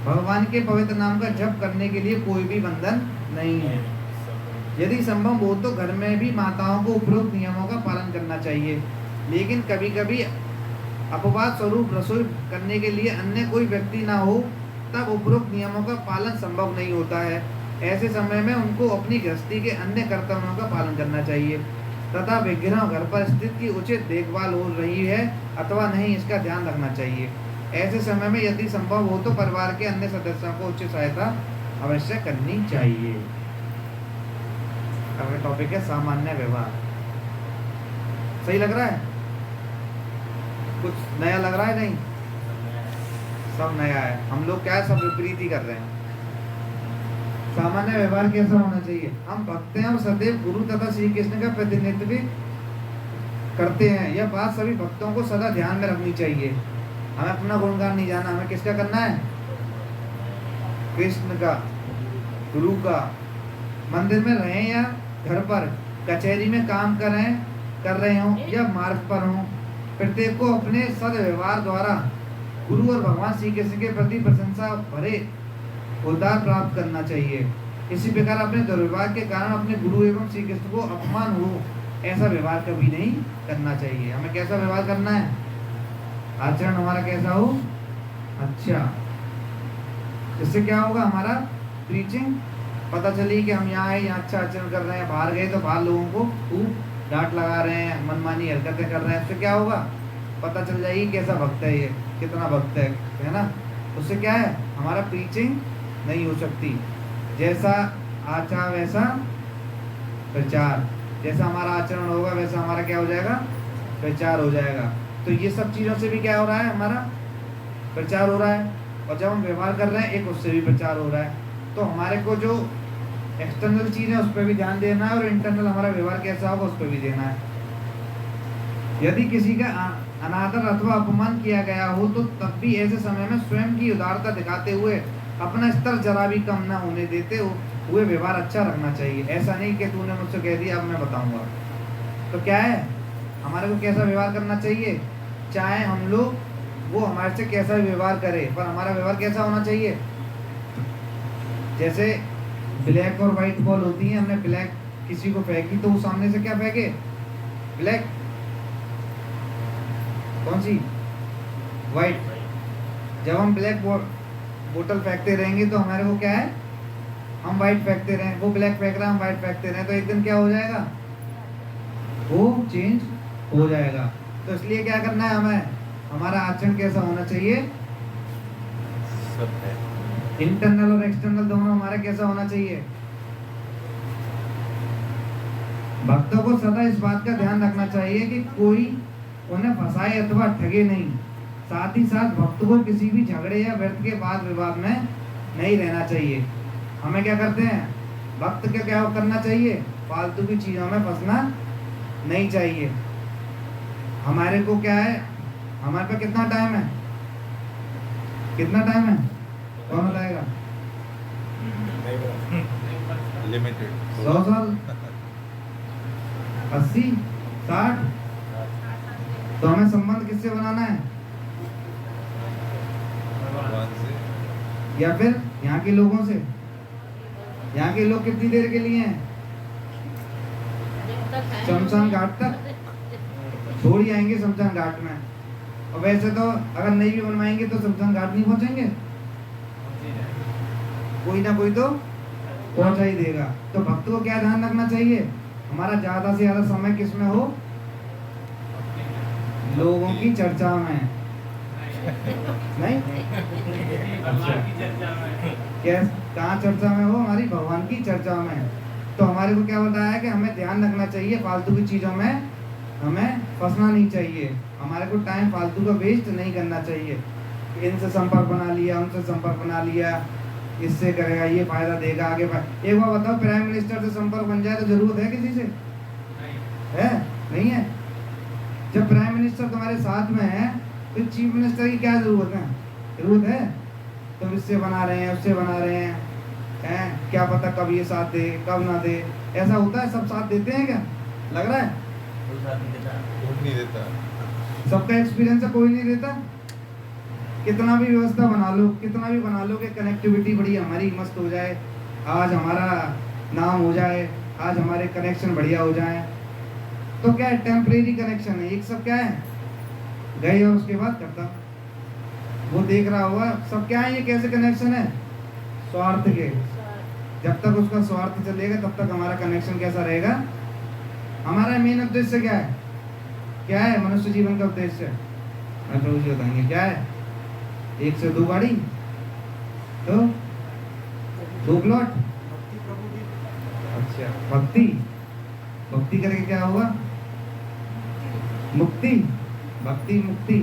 भगवान के पवित्र नाम का जप करने के लिए कोई भी बंधन नहीं है। यदि संभव हो तो घर में भी माताओं को उपरोक्त नियमों का पालन करना चाहिए, लेकिन कभी कभी अपवाद स्वरूप रसोई करने के लिए अन्य कोई व्यक्ति ना हो तब उपरोक्त नियमों का पालन संभव नहीं होता है। ऐसे समय में उनको अपनी गृहस्थी के अन्य कर्तव्यों का पालन करना चाहिए तथा विग्रह घर पर स्थित की उचित देखभाल हो रही है अथवा नहीं, इसका ध्यान रखना चाहिए। ऐसे समय में यदि संभव हो तो परिवार के अन्य सदस्यों को उचित सहायता अवश्य करनी चाहिए। अगला टॉपिक है सामान्य व्यवहार। सही लग रहा है? कुछ नया लग रहा है? नहीं, सब नया है। हम लोग क्या है, सब विपरीत ही कर रहे हैं। सामान्य व्यवहार कैसा होना चाहिए? हम भक्त हैं और सदैव गुरु तथा श्री कृष्ण का प्रतिनिधित्व करते हैं। यह बात सभी भक्तों को सदा ध्यान में रखनी चाहिए। हमें अपना गुणगान नहीं जाना, हमें किसका करना है? कृष्ण का, गुरु का। मंदिर में रहें या घर पर, कचहरी में काम कर रहे हों या मार्ग पर हों, प्रत्येक को अपने सद्व्यवहार द्वारा गुरु और भगवान श्री कृष्ण के प्रति प्रशंसा भरे उद्धार प्राप्त करना चाहिए। इसी प्रकार अपने दुर्व्यवहार के कारण अपने गुरु एवं श्री कृष्ण को अपमान हो ऐसा व्यवहार कभी नहीं करना चाहिए। हमें कैसा व्यवहार करना है? आचरण हमारा कैसा हो? अच्छा। इससे क्या होगा? हमारा प्रीचिंग पता चली कि हम यहाँ आए, यहाँ अच्छा आचरण कर रहे हैं, बाहर गए तो बाहर लोगों को खूब डांट लगा रहे हैं, मनमानी हरकतें कर रहे हैं। उससे क्या होगा? पता चल जाएगी कैसा भक्त है ये, कितना भक्त है ना। उससे क्या है? हमारा प्रीचिंग नहीं हो सकती। जैसा आचार वैसा प्रचार, जैसा हमारा आचरण होगा वैसा हमारा क्या हो जाएगा? प्रचार हो जाएगा। तो ये सब चीज़ों से भी क्या हो रहा है? हमारा प्रचार हो रहा है। और जब हम व्यवहार कर रहे हैं एक, उससे भी प्रचार हो रहा है। तो हमारे को जो एक्सटर्नल चीज़ है उस पर भी ध्यान देना है और इंटरनल हमारा व्यवहार कैसा होगा उस पर भी देना है। यदि किसी का अनादर अथवा अपमान किया गया हो तो तब भी ऐसे समय में स्वयं की उदारता दिखाते हुए अपना स्तर जरा भी कम ना होने देते हुए व्यवहार अच्छा रखना चाहिए। ऐसा नहीं कि तूने मुझसे कह दिया अब मैं बताऊंगा। तो क्या है? हमारे को कैसा व्यवहार करना चाहिए? चाहे हम लोग वो हमारे से कैसा भी व्यवहार करे, पर हमारा व्यवहार कैसा होना चाहिए? जैसे ब्लैक और वाइट बॉल होती है, हमने ब्लैक किसी को फेंकी तो वो सामने से क्या फेंके? ब्लैक। कौन सी? वाइट। जब हम ब्लैक बोतल फेंकते रहेंगे तो हमारे को क्या है? हम वाइट फेंकते रहें, वो ब्लैक फेंक रहा है, हम वाइट फेंकते रहें, तो एक दिन क्या हो जाएगा? वो चेंज हो जाएगा। तो इसलिए क्या करना है हमें? हमारा आचरण कैसा होना चाहिए? सब है। इंटरनल और एक्सटर्नल दोनों हमारा कैसा होना चाहिए? भक्तों को सदा इस बात का ध्यान रखना चाहिए कि कोई उन्हें फंसाए अथवा ठगे नहीं। साथ ही साथ भक्त को किसी भी झगड़े या व्यर्थ के वाद विवाद में नहीं रहना चाहिए। हमें क्या करते हैं? भक्त को क्या करना चाहिए? फालतू की चीज़ों में फंसना नहीं चाहिए। हमारे को क्या है? हमारे पास कितना टाइम है? कितना टाइम है? कौन बताएगा? लिमिटेड 100 साल, 80, 60। तो हमें संबंध किससे बनाना है? भगवान से। या फिर यहाँ के लोगों से? यहाँ के लोग कितनी देर के लिए हैं? शमशान घाट तक छोड़ ही आएंगे शमशान घाट में। और वैसे तो अगर नहीं भी बनवाएंगे तो शमशान घाट नहीं पहुंचेंगे, कोई ना कोई तो पहुंचा ही देगा। तो भक्त को क्या ध्यान रखना चाहिए? हमारा ज्यादा से ज्यादा समय किस में हो? लोगों की चर्चा में। नहीं? भगवान की चर्चा में। कहाँ चर्चा में हो? हमारी भगवान की चर्चा में। तो हमारे को क्या बताया है कि हमें ध्यान रखना चाहिए, फालतू की चीज़ों में हमें फंसना नहीं चाहिए। हमारे को टाइम फालतू का वेस्ट नहीं करना चाहिए। इनसे संपर्क बना लिया, उनसे संपर्क बना लिया, इससे करेगा ये फायदा देगा आगे। एक बार बताओ, प्राइम मिनिस्टर से संपर्क बन जाए तो जरूरत है किसी से? है? नहीं है। जब प्राइम मिनिस्टर तुम्हारे साथ में है तो चीफ मिनिस्टर की क्या जरूरत है? जरूरत है? तुम इससे बना रहे हैं, उससे बना रहे हैं, क्या पता कब ये साथ दे कब ना दे। ऐसा होता है? सब साथ देते हैं क्या? लग रहा है कोई साथ नहीं देता। कोई नहीं देता। सबका एक्सपीरियंस है, कोई नहीं देता। कितना भी व्यवस्था बना लो, कितना भी बना लो कि कनेक्टिविटी बड़ी हमारी मस्त हो जाए, आज हमारा नाम हो जाए, आज हमारे कनेक्शन बढ़िया हो जाए, तो क्या है? टेम्परेरी कनेक्शन है। एक सब क्या है? गए और उसके बाद खत्म। वो देख रहा होगा सब क्या है, ये कैसे कनेक्शन है? स्वार्थ के। जब तक उसका स्वार्थ चलेगा तब तक हमारा कनेक्शन कैसा रहेगा? हमारा मेन उद्देश्य क्या है? क्या है मनुष्य जीवन का उद्देश्य? मैं प्रभु जी बताएंगे क्या है। 1 से 2 गाड़ी तो 2 प्लॉट। अच्छा, भक्ति। भक्ति करके क्या होगा? मुक्ति। भक्ति मुक्ति।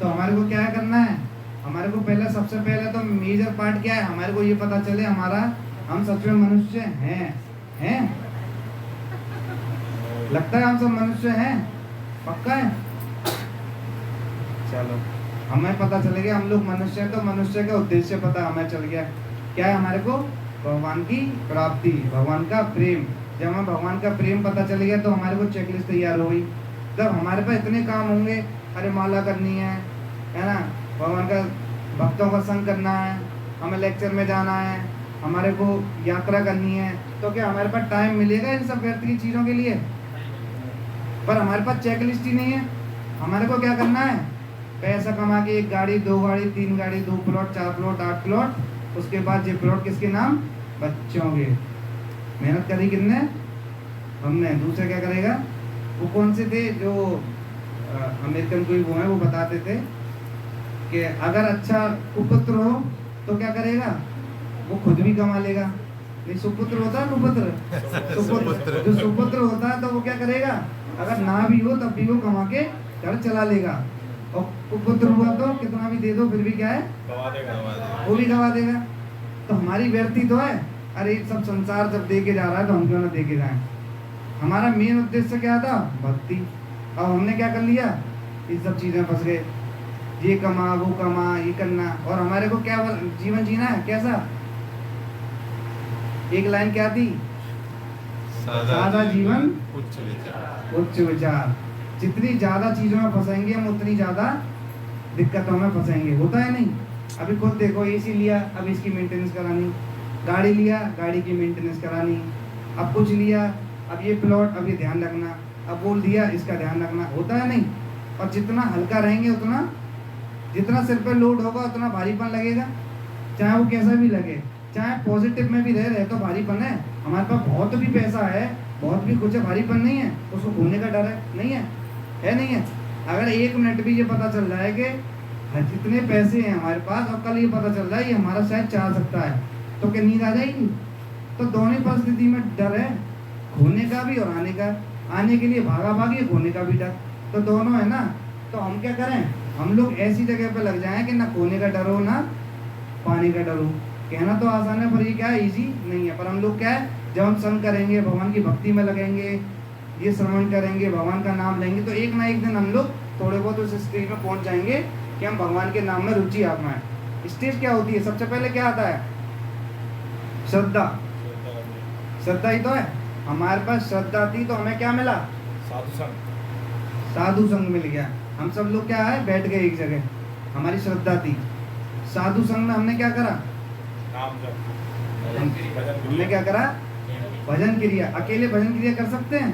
तो हमारे को क्या करना है? हमारे को पहले सबसे पहले तो मेजर पार्ट क्या है? हमारे को ये पता चले हमारा हम सच में मनुष्य हैं। लगता है हम सब मनुष्य हैं? पक्का है? चलो, हमें पता चल गया हम लोग मनुष्य हैं, तो मनुष्य का उद्देश्य पता हमें चल गया। क्या है हमारे को? भगवान की प्राप्ति, भगवान का प्रेम। जब हमें भगवान का प्रेम पता चल गया तो हमारे को चेकलिस्ट तैयार हो गई। जब हमारे पास इतने काम होंगे, अरे माला करनी है ना, भगवान का भक्तों का संग करना है, हमें लेक्चर में जाना है, हमारे को यात्रा करनी है, तो क्या हमारे पास टाइम मिलेगा इन सब व्यर्थ की चीज़ों के लिए? पर हमारे पास चेकलिस्ट ही नहीं है। हमारे को क्या करना है? पैसा कमा के 1 गाड़ी, 2 गाड़ी, 3 गाड़ी, 2 प्लॉट, 4 प्लॉट, 8 प्लॉट, उसके बाद ये प्लॉट किसके नाम? बच्चों के। मेहनत करी किसने? हमने। दूसरा क्या करेगा? वो कौन से थे जो अमेरिकन कोई वो है, वो बताते थे कि अगर अच्छा कुपुत्र हो तो क्या करेगा? वो खुद भी कमा लेगा। नहीं, सुपुत्र होता है कुपुत्र? सुपुत्र। जो सुपुत्र होता है तो वो क्या करेगा? अगर ना भी हो तब भी वो कमा के घर चला लेगा। और कुपुत्र हुआ तो कितना भी दे दो फिर भी क्या है? गवा देगा। वो भी गवा देगा। तो हमारी व्यर्थी तो है। अरे सब संसार जब दे के जा रहा है तो हम क्यों ना दे के जाएं? हमारा मेन उद्देश्य क्या था? भक्ति। अब हमने क्या कर लिया? ये सब चीजें फंस गए, ये कमा वो कमा ये करना। और हमारे को क्या जीवन जीना है? कैसा? एक लाइन क्या थी? सादा जीवन उच्च विचार। उच्च विचार। जितनी ज्यादा चीजों में फंसेंगे हम उतनी ज्यादा दिक्कतों में फंसेंगे। होता है नहीं? अभी खुद देखो, एसी लिया, अब इसकी मेंटेनेंस करानी, गाड़ी लिया, गाड़ी की मेंटेनेंस करानी, अब कुछ लिया, अब ये प्लॉट, अब ये ध्यान रखना, अब बोल दिया इसका ध्यान रखना। होता है नहीं? और जितना हल्का रहेंगे उतना, जितना सिर पे लोड होगा उतना भारीपन लगेगा, चाहे वो कैसा भी लगे। चाहे पॉजिटिव में भी रहे तो भारीपन है। हमारे पास बहुत भी पैसा है, बहुत भी कुछ है, भारीपन नहीं है, उसको खोने का डर है? नहीं है? है नहीं है? अगर 1 मिनट भी ये पता चल रहा है कि जितने पैसे हैं हमारे पास और कल ये पता चल रहा है ये हमारा शायद चाह सकता है, तो क्या नींद आ जाएगी? तो दोनों ही परिस्थिति में डर है, खोने का भी और आने का। आने के लिए भागा भागी, खोने का भी डर, तो दोनों है ना। तो हम क्या करें? हम लोग ऐसी जगह पे लग जाएं कि ना खोने का डर हो ना पाने का डर हो। कहना तो आसान है पर ये क्या है? ईजी नहीं है। पर हम लोग क्या है, जब हम संग करेंगे, भगवान की भक्ति में लगेंगे, ये श्रवण करेंगे, भगवान का नाम लेंगे, तो एक ना एक दिन हम लोग थोड़े बहुत उस स्टेज में पहुंच जाएंगे कि हम भगवान के नाम में रुचि आत्माएं। स्टेज क्या होती है? सबसे पहले क्या आता है? श्रद्धा। श्रद्धा ही तो है। हमारे पास श्रद्धा थी तो हमें क्या मिला? साधु संग मिल गया। हम सब लोग क्या है, बैठ गए एक जगह, हमारी श्रद्धा थी। साधु संग में हमने क्या करा? नाम जप, हमने क्या करा? भजन क्रिया। अकेले भजन क्रिया कर सकते हैं?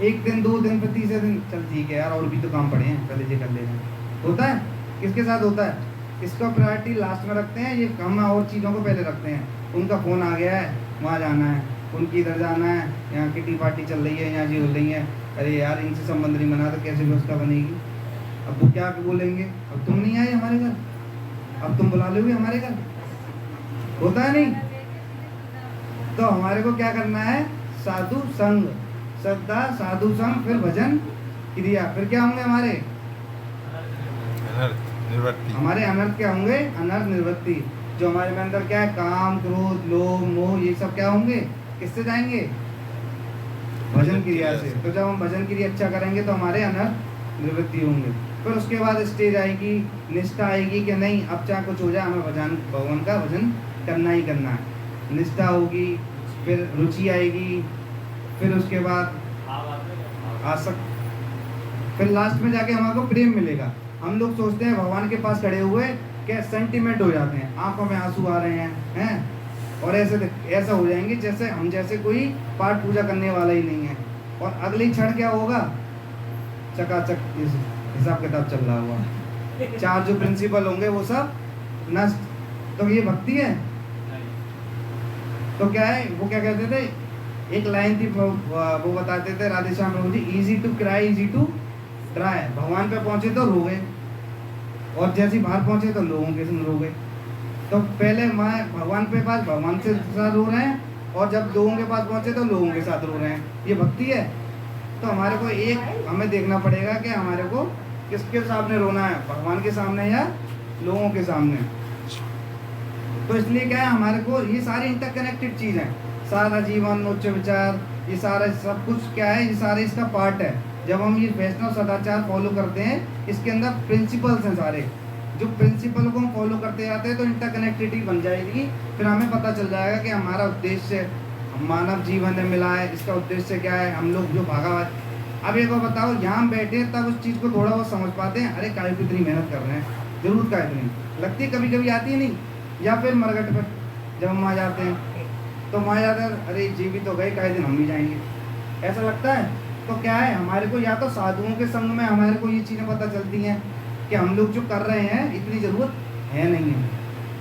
1 दिन 2 दिन फिर तीसरे दिन चल ठीक है यार और भी तो काम पड़े हैं, पहले ये कर लेना। होता है? किसके साथ होता है? इसका प्रायोरिटी लास्ट में रखते हैं, ये हम और चीज़ों को पहले रखते हैं। उनका फ़ोन आ गया है, वहाँ जाना है, उनकी इधर जाना है, यहाँ किटी पार्टी चल रही है, यहाँ जी हो रही है, अरे यार इनसे संबंध नहीं बना तो कैसे व्यवस्था बनेगी? अब वो क्या बोलेंगे? अब तुम नहीं आए हमारे घर, अब तुम बुला लोगे हमारे घर? होता है नहीं? तो हमारे को क्या करना है? साधु संग, श्रद्धा, साधु संग, फिर भजन क्रिया। फिर क्या होंगे हमारे? अनर्थ निवृत्ति। हमारे अनर्थ क्या होंगे? अनर्थ निवृत्ति। जो हमारे में अंदर क्या है, काम क्रोध लोभ मोह, ये सब क्या होंगे? किससे जाएंगे? भजन क्रिया से। तो जब हम भजन क्रिया अच्छा करेंगे तो हमारे अनर्थ निवृत्ति होंगे। फिर उसके बाद स्टेज आएगी, निष्ठा आएगी कि नहीं अब चाहे कुछ हो जाए हमें भजन, भगवान का भजन करना ही करना है। निष्ठा होगी, फिर रुचि आएगी, फिर उसके बाद आसक्त, फिर लास्ट में जाके हमारे को प्रेम मिलेगा। हम लोग सोचते हैं भगवान के पास खड़े हुए क्या सेंटिमेंट हो जाते हैं, आंखों में आंसू आ रहे हैं और ऐसा हो जाएंगे जैसे हम जैसे कोई पाठ पूजा करने वाला ही नहीं है। और अगले क्षण क्या होगा? चकाचक हिसाब किताब चल रहा हुआ, 4 जो प्रिंसिपल होंगे वो सब नष्ट। तो ये भक्ति है? तो क्या है, वो क्या कहते थे, एक लाइन थी वो बताते थे Radhe Shyam Prabhu ji, easy to cry easy to try. भगवान पे पहुंचे तो रो गए और जैसे बाहर पहुंचे तो लोगों के संग रो गए। तो पहले मैं भगवान पे पास भगवान के साथ रो रहे हैं और जब लोगों के पास पहुंचे तो लोगों के साथ रो रहे हैं। ये भक्ति है? तो हमारे को एक हमें देखना पड़ेगा कि हमारे को किसके सामने रोना है, भगवान के सामने या लोगों के सामने। तो इसलिए क्या है, हमारे को ये सारी इंटरकनेक्टेड चीज़ है। सारा जीवन, उच्च विचार, ये सारा सब कुछ क्या है, ये सारे इसका पार्ट है। जब हम ये वैष्णव सदाचार फॉलो करते हैं, इसके अंदर प्रिंसिपल्स हैं सारे। जो प्रिंसिपल को हम फॉलो करते जाते हैं तो इंटरकनेक्टिविटी बन जाएगी। फिर हमें पता चल जाएगा कि हमारा उद्देश्य मानव जीवन में मिला है, इसका उद्देश्य क्या है। हम लोग जो भागा, अब एक बार बताओ, यहाँ हम बैठे तब उस चीज़ को थोड़ा बहुत समझ पाते हैं। अरे काहे को इतनी मेहनत कर रहे हैं, जरूरत का इतनी लगती है, कभी कभी आती है नहीं। या फिर मरघट पर जब हम वहाँ जाते हैं तो वहाँ जाते हैं, अरे जी भी तो गए, कई दिन हम भी जाएंगे, ऐसा लगता है। तो क्या है, हमारे को या तो साधुओं के संग में हमारे को ये चीज़ें पता चलती हैं कि हम लोग जो कर रहे हैं इतनी ज़रूरत है नहीं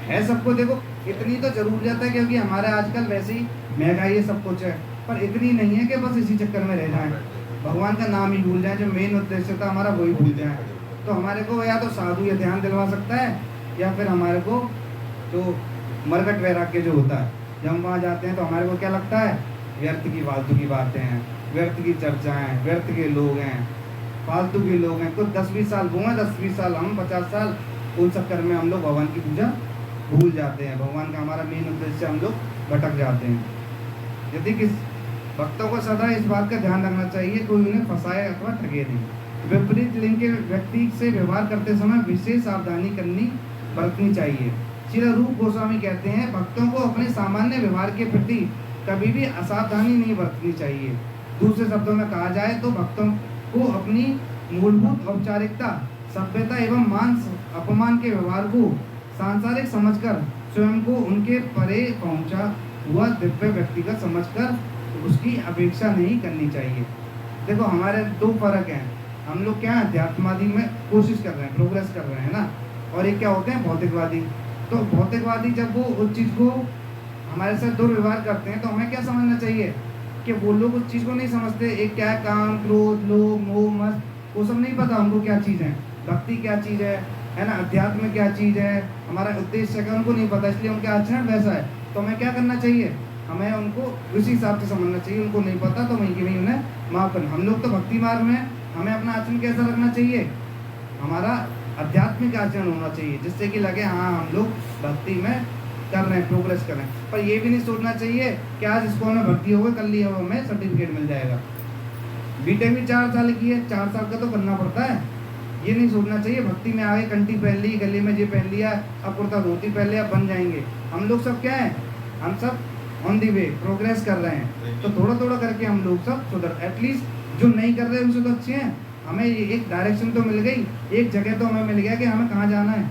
है सबको। देखो इतनी तो ज़रूरत है क्योंकि हमारे आजकल वैसे ही महंगाई है, सब कुछ है, पर इतनी नहीं है कि बस इसी चक्कर में रह जाएं, भगवान का नाम ही भूल जाए, जो मेन उद्देश्य था हमारा वही भूल जाए। तो हमारे को या तो साधु ये ध्यान दिलवा सकता है या फिर हमारे को जो मरकट वैराग्य जो होता है, जब हम वहाँ जाते हैं तो हमारे को क्या लगता है, व्यर्थ की फालतू की बातें हैं, व्यर्थ की चर्चाएं, व्यर्थ के लोग हैं, फालतू के लोग हैं। कुछ 10-20 साल वो हैं, 10-20 साल हम, 50 साल, उन चक्कर में हम लोग भगवान की पूजा भूल जाते हैं, भगवान का हमारा मेन उद्देश्य हम लोग भटक जाते हैं। यदि किस भक्तों को सदा इस बात का ध्यान रखना चाहिए कोई उन्हें फंसाए अथवा ठगे नहीं। विपरीत लिंग के व्यक्ति से व्यवहार करते समय विशेष सावधानी बरतनी चाहिए। श्री रूप गोस्वामी कहते हैं, भक्तों को अपने सामान्य व्यवहार के प्रति कभी भी असावधानी नहीं बरतनी चाहिए। दूसरे शब्दों में कहा जाए तो भक्तों को अपनी मूलभूत औपचारिकता, सभ्यता एवं मान अपमान के व्यवहार को सांसारिक समझकर स्वयं को उनके परे पहुंचा हुआ दिव्य व्यक्तिगत समझकर उसकी अपेक्षा नहीं करनी चाहिए। देखो हमारे दो फर्क हैं, हम लोग क्या अध्यात्मवादी में कोशिश कर रहे हैं, प्रोग्रेस कर रहे हैं ना, और एक क्या होते हैं भौतिकवादी। तो भौतिकवादी जब वो उस चीज़ को हमारे साथ दुर्व्यवहार करते हैं तो हमें क्या समझना चाहिए कि वो लोग उस चीज़ को नहीं समझते। एक क्या है, काम, क्रोध, लोभ, मोह, मस्त, वो सब नहीं पता उनको क्या चीज़ है, भक्ति क्या चीज़ है ना, अध्यात्म क्या चीज़ है, हमारा उद्देश्य क्या, उनको नहीं पता, इसलिए उनके आचरण वैसा है। तो हमें क्या करना चाहिए, हमें उनको उसी हिसाब से समझना चाहिए। उनको नहीं पता तो वहीं की वहीं उन्हें माफ़ करना। हम लोग तो भक्ति मार्ग में, हमें अपना आचरण कैसा रखना चाहिए, हमारा आध्यात्मिक आचरण होना चाहिए, जिससे कि लगे हाँ हम लोग भक्ति में कर रहे हैं, प्रोग्रेस कर रहे हैं। पर ये भी नहीं सोचना चाहिए कि आज इसको हमें भर्ती हो गए, कल ही हमें सर्टिफिकेट मिल जाएगा। बीटेक भी 4 साल की है, 4 साल का तो करना पड़ता है। ये नहीं सोचना चाहिए भक्ति में आगे कंठी पहन ली, गले में ये पहन लिया, अब कुर्ता धोती पहन लिया, बन जाएंगे। हम लोग सब क्या है, हम सब ऑन दी वे प्रोग्रेस कर रहे हैं। तो थोड़ा थोड़ा करके हम लोग सब सुधर, एटलीस्ट जो नहीं कर रहे उनसे तो अच्छे हैं। हमें एक डायरेक्शन तो मिल गई, एक जगह तो हमें मिल गया कि हमें कहाँ जाना है।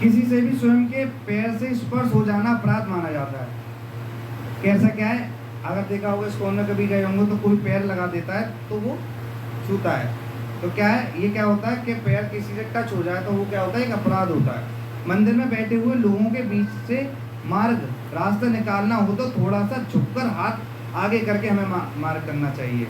किसी से भी स्वयं के पैर से स्पर्श हो जाना अपराध माना जाता है। कैसा क्या है, अगर देखा होगा स्कूल में कभी गए होंगे तो कोई पैर लगा देता है तो वो छूता है। तो क्या है, ये क्या होता है कि पैर किसी से टच हो जाए तो वो क्या होता है, एक अपराध होता है। मंदिर में बैठे हुए लोगों के बीच से मार्ग रास्ता निकालना हो तो थोड़ा सा झुककर हाथ आगे करके हमें मार्ग करना चाहिए।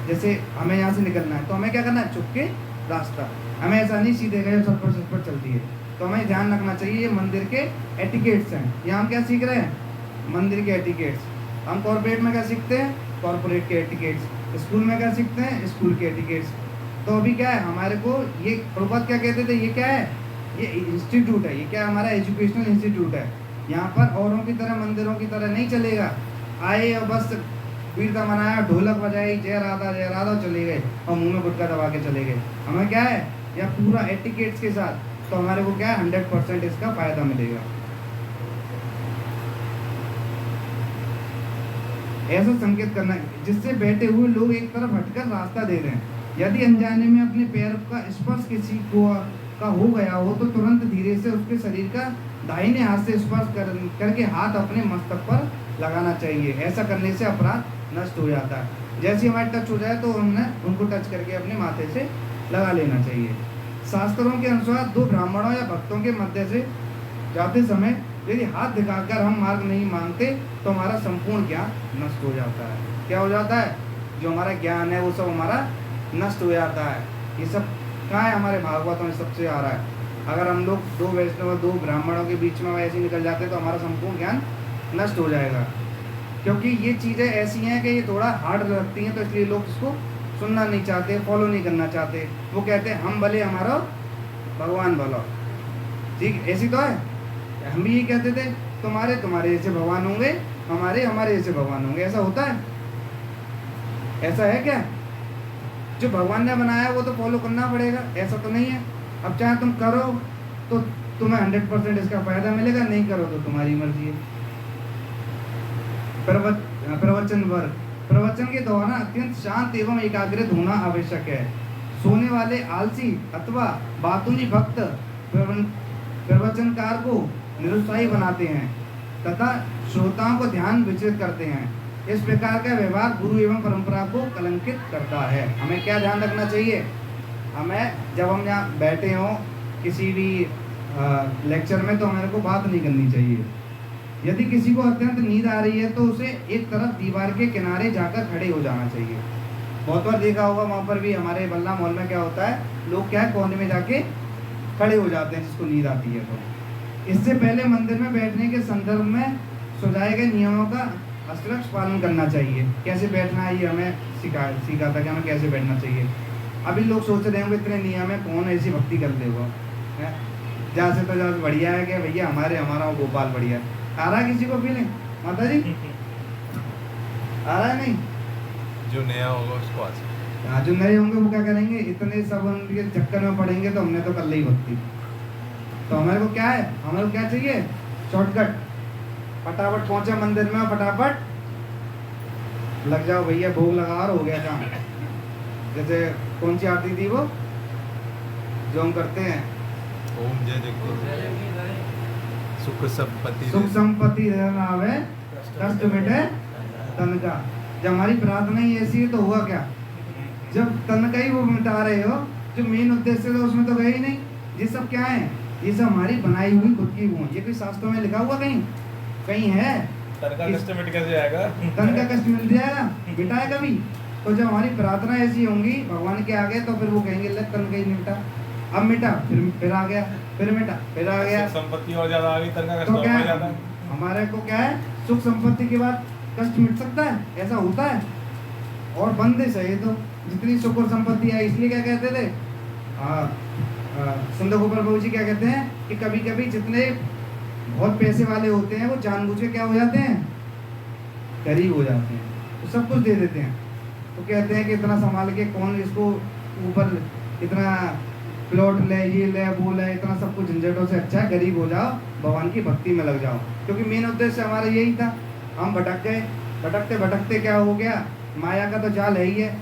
जैसे हमें यहाँ से निकलना है तो हमें क्या करना है, झुक के रास्ता, हमें ऐसा नहीं सीधे गए सब पर चलती है। तो हमें ध्यान रखना चाहिए, ये मंदिर के एटिकेट्स हैं। यहाँ हम क्या सीख रहे हैं, मंदिर के एटिकेट्स। हम कॉर्पोरेट में क्या सीखते हैं, कॉर्पोरेट के एटिकेट्स। स्कूल में क्या सीखते हैं, स्कूल के एटिकेट्स। तो अभी क्या है, हमारे को ये प्रभुपाद क्या कहते थे, ये क्या है, ये इंस्टीट्यूट है, ये क्या हमारा एजुकेशनल इंस्टीट्यूट है। यहाँ पर औरों की तरह, मंदिरों की तरह नहीं चलेगा। आए और बस कीर्तन मनाया, ढोलक बजाई, जय राधा चले गए और मुंह में गुटखा दबा के चले गए। हमें क्या है, या पूरा एटिकेट्स के साथ, तो हमारे को क्या है 100% इसका फायदा मिलेगा। ऐसा संकेत करना जिससे बैठे हुए लोग एक तरफ हटकर रास्ता दे रहे हैं। यदि अनजाने में अपने पैर का स्पर्श किसी को का हो गया हो तो तुरंत धीरे से उसके शरीर का दाहिने हाथ से स्पर्श करके हाथ अपने मस्तक पर लगाना चाहिए। ऐसा करने से अपराध नष्ट हो जाता है। जैसे हमारे टच हो जाए तो हमने उनको टच करके अपने माथे से लगा लेना चाहिए। शास्त्रों के अनुसार दो ब्राह्मणों या भक्तों के मध्य से जाते समय यदि हाथ दिखाकर हम मार्ग नहीं मांगते तो हमारा संपूर्ण ज्ञान नष्ट हो जाता है। क्या हो जाता है, जो हमारा ज्ञान है वो सब हमारा नष्ट हो जाता है। ये सब कहाँ है, हमारे भागवत में सबसे आ रहा है। अगर हम लोग दो वैष्णव, दो ब्राह्मणों के बीच में ऐसे निकल जाते हैं तो हमारा संपूर्ण ज्ञान नष्ट हो जाएगा। क्योंकि ये चीज़ें ऐसी हैं कि ये थोड़ा हार्ड लगती हैं, तो इसलिए लोग इसको सुनना नहीं चाहते, फॉलो नहीं करना चाहते। वो कहते हैं हम भले हमारा भगवान भला। ठीक ऐसी तो है, हम भी यही कहते थे, तुम्हारे जैसे भगवान होंगे, हमारे जैसे भगवान होंगे। ऐसा होता है, ऐसा है क्या? जो भगवान ने बनाया वो तो फॉलो करना पड़ेगा, ऐसा तो नहीं है। अब चाहे तुम करो तो तुम्हें 100% इसका फायदा मिलेगा, नहीं करो तो तुम्हारी मर्जी है। प्रवचन वर्ग, प्रवचन के दौरान अत्यंत शांत एवं एकाग्रित होना आवश्यक है। सोने वाले आलसी अथवा बातूनी भक्त प्रवचनकार को निरुत्साही बनाते हैं तथा श्रोताओं को ध्यान विचलित करते हैं। इस प्रकार का व्यवहार गुरु एवं परंपरा को कलंकित करता है। हमें क्या ध्यान रखना चाहिए? हमें जब हम यहाँ बैठे हों किसी भी लेक्चर में तो हमारे को बात नहीं करनी चाहिए। यदि किसी को अत्यंत नींद आ रही है तो उसे एक तरफ दीवार के किनारे जाकर खड़े हो जाना चाहिए। बहुत बार देखा होगा वहाँ पर भी हमारे बल्ला मॉल में क्या होता है, लोग क्या है कोने में जाके खड़े हो जाते हैं जिसको नींद आती है। तो इससे पहले मंदिर में बैठने के संदर्भ में सुझाए गए नियमों का अक्षरश पालन करना चाहिए। कैसे बैठना है ये हमें सीखा था कि हमें कैसे बैठना चाहिए। अभी लोग सोच रहे होंगे इतने नियम है, कौन ऐसी भक्ति कर लेगा, जहाँ से तो जहाँ बढ़िया है क्या भैया, हमारा गोपाल बढ़िया है। आ रहा है किसी को फीलिंग माता जी? आ रहा है नहीं? जो नया होगा उसको आ सकता हाँ, जो नए होंगे वो क्या करेंगे, इतने सब उनके चक्कर में पड़ेंगे तो हमने तो कर ली भक्ति। तो हमारे को क्या है, हमारे को क्या चाहिए? शॉर्टकट, फटाफट पहुंचे मंदिर में, फटाफट लग जाओ भैया, भोग लगा और हो गया काम। जैसे कौन सी आरती थी वो जो हम करते हैं, ओम जय जगदीश सुख संपत्ति सुख संपत्ति आवे कष्ट मिटे तन का। जब हमारी प्रार्थना ही ऐसी है तो हुआ क्या, जब तन का ही वो मिटा रहे हो, जो मेन उद्देश्य था उसमें तो गए ही नहीं। ये सब क्या है, ये सब हमारी बनाई हुई खुद की वो। ये कोई शास्त्रों में लिखा हुआ कहीं कहीं है? तन का कष्ट मिट कैसे जाएगा? तन का कष्ट मिल जाएगा, मिटाए कभी? तो जब हमारी प्रार्थना ऐसी होंगी भगवान के आगे तो फिर वो कहेंगे ले तन का ही नहीं मिटा, अब मिटा फिर आ गया, फिर मिटा फिर आ गया। संपत्ति और ज्यादा आ गई, तन का कष्ट तो और क्या ज्यादा। हमारे को क्या है, सुख संपत्ति के बाद कष्ट मिट सकता है? ऐसा होता है? और बंदिश है ये तो, जितनी सुख और संपत्ति है। इसलिए क्या कहते थे सुंदर गोपाल प्रभु जी क्या कहते हैं कि कभी कभी जितने बहुत पैसे वाले होते हैं वो जानबूझ के क्या हो जाते हैं, गरीब हो जाते हैं, तो सब कुछ दे देते हैं। तो कहते हैं कि इतना संभाल के कौन इसको ऊपर इतना प्लॉट ले, ये ले वो ले, इतना सब कुछ झंझटों से अच्छा है गरीब हो जाओ, भगवान की भक्ति में लग जाओ। क्योंकि मेन उद्देश्य हमारा यही था। हम भटक गए, भटकते भटकते क्या हो गया, माया का तो जाल है ही है।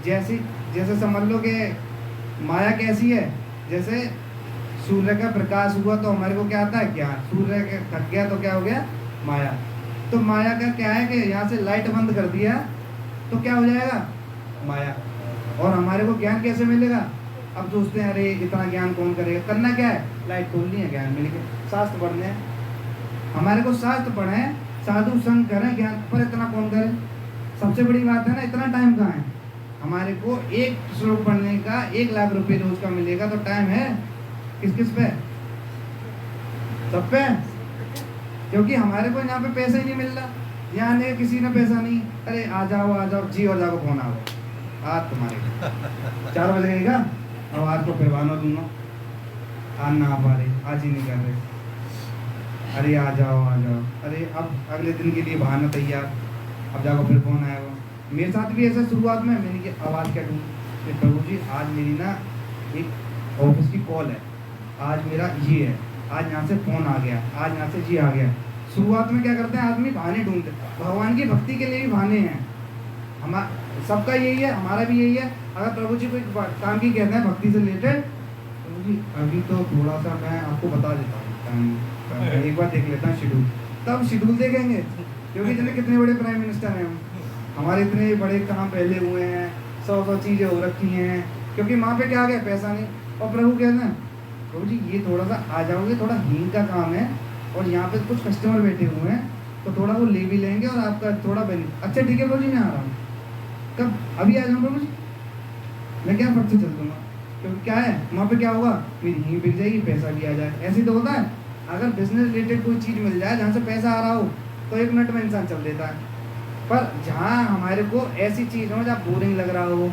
जैसे समझ लो कि माया कैसी है, जैसे सूर्य का प्रकाश हुआ तो हमारे को क्या आता है, क्या सूर्य थक गया तो क्या हो गया, माया। तो माया का क्या है कि यहाँ से लाइट बंद कर दिया तो क्या हो जाएगा, माया। और हमारे को ज्ञान कैसे मिलेगा? अब सोचते हैं अरे इतना ज्ञान कौन करेगा, करना क्या है, लाइट खोलनी है, ज्ञान मिल गया। शास्त्र पढ़ने हैं, हमारे को शास्त्र पढ़ें, साधु संग करें, ज्ञान पर इतना कौन करे? सबसे बड़ी बात है ना, इतना टाइम कहाँ है हमारे को? एक श्लोक पढ़ने का 1 लाख रुपए रोज का मिलेगा तो टाइम है किस किस पे? सब पे। क्योंकि हमारे को यहाँ पे पैसा ही नहीं मिल रहा, यहाँ नहीं किसी ने पैसा नहीं, अरे आ जाओ जी और जाओ फोन आओ, आज तुम्हारे 4 बज गएगा, अब आज को फिरवाना दूंगा, आज ना आ पा रहे, आज ही नहीं कर रहे, अरे आ जाओ, अरे अब अगले दिन के लिए बहाना तैयार, अब जाओ फिर फोन आएगा। मेरे साथ भी ऐसा शुरुआत में मैंने कि आवाज़ क्या दूँ कि प्रभु जी आज मेरी ना एक ऑफिस की कॉल है, आज मेरा ये है, आज यहाँ से फ़ोन आ गया, आज यहाँ से जी आ गया। शुरुआत में क्या करते हैं आदमी, बहाने ढूंढते। भगवान की भक्ति के लिए भी बहाने हैं, हमारा सबका यही है, हमारा भी यही है। अगर प्रभु जी कोई काम की कहते हैं भक्ति से रिलेटेड, प्रभु जी अभी तो थोड़ा सा मैं आपको बता देता हूँ, एक बार देख लेता हूँ शेड्यूल, तब शेड्यूल देखेंगे। क्योंकि जैसे कितने बड़े प्राइम मिनिस्टर हैं हमारे, इतने बड़े काम पहले हुए हैं, 100 चीज़ें हो रखी हैं, क्योंकि वहाँ पे क्या आ गया, पैसा नहीं। और प्रभु कहते हैं प्रभु जी ये थोड़ा सा आ जाओगे, थोड़ा हींग का काम है और यहाँ पे कुछ कस्टमर बैठे हुए हैं तो थोड़ा वो ले भी लेंगे और आपका थोड़ा बेनिफिट। अच्छा ठीक है प्रभु जी मैं आ रहा हूँ, कब? अभी आ जाऊँ प्रभु जी, मैं क्या फट से चल दूँगा। क्योंकि क्या है वहाँ पे क्या होगा, मेरी हींग बिक जाएगी, पैसा भी आ जाए। ऐसे तो होता है, अगर बिजनेस रिलेटेड कोई चीज़ मिल जाए जहाँ से पैसा आ रहा हो तो 1 मिनट में इंसान चल देता है। पर जहाँ हमारे को ऐसी चीज़ हो जहाँ बोरिंग लग रहा हो,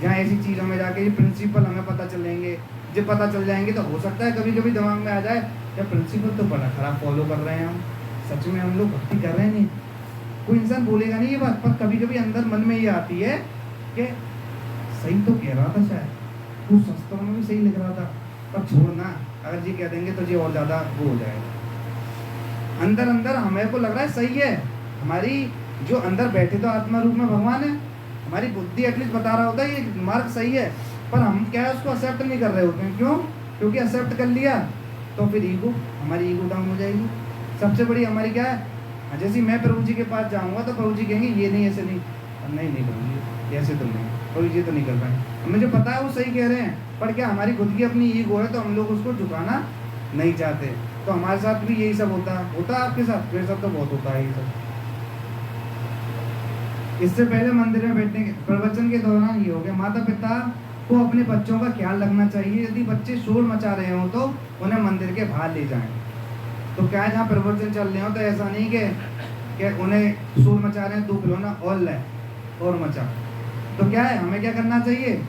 जहाँ ऐसी चीज़ों में जाके ये प्रिंसिपल हमें पता चलेंगे, जब पता चल जाएंगे तो हो सकता है कभी कभी दिमाग में आ जाए या प्रिंसिपल तो बड़ा खराब फॉलो कर रहे हैं हम, सच में हम लोग भक्ति कर रहे हैं नहीं। कोई इंसान बोलेगा नहीं ये बात, पर कभी कभी अंदर मन में ये आती है कि सही तो कह रहा था, शायद कुछ शास्त्रों में भी सही लिख रहा था, पर छोड़ना, अगर जी कह देंगे तो जी और ज़्यादा वो हो जाएगा। अंदर अंदर हमें को लग रहा है सही है, हमारी जो अंदर बैठे तो आत्मा रूप में भगवान है, हमारी बुद्धि एटलीस्ट बता रहा होता है ये मार्ग सही है, पर हम क्या है उसको एक्सेप्ट नहीं कर रहे होते हैं। क्यों? क्योंकि एक्सेप्ट कर लिया तो फिर ईगो, हमारी ईगो डाउन हो जाएगी। सबसे बड़ी हमारी क्या है, जैसे मैं प्रभु जी के पास जाऊंगा तो प्रभु जी कहेंगे ये नहीं, ऐसे नहीं, नहीं प्रभु जी ऐसे तो नहीं, प्रभु जी तो नहीं कर पाए। हमें जो पता है वो सही कह रहे हैं, पर क्या हमारी खुद की अपनी ईगो है तो हम लोग उसको झुकाना नहीं चाहते। तो हमारे साथ भी यही सब होता है आपके साथ, मेरे साथ तो बहुत होता है ये सब। इससे पहले मंदिर में बैठने के प्रवचन के दौरान ये हो गया, माता पिता को अपने बच्चों का ख्याल रखना चाहिए। यदि बच्चे शोर मचा रहे हो तो उन्हें मंदिर के बाहर ले जाएं। तो क्या है, जहाँ प्रवचन चल रहे हो तो ऐसा नहीं कि उन्हें शोर मचा रहे हैं तो खिलौना और ले और मचा। तो क्या है, हमें क्या करना चाहिए,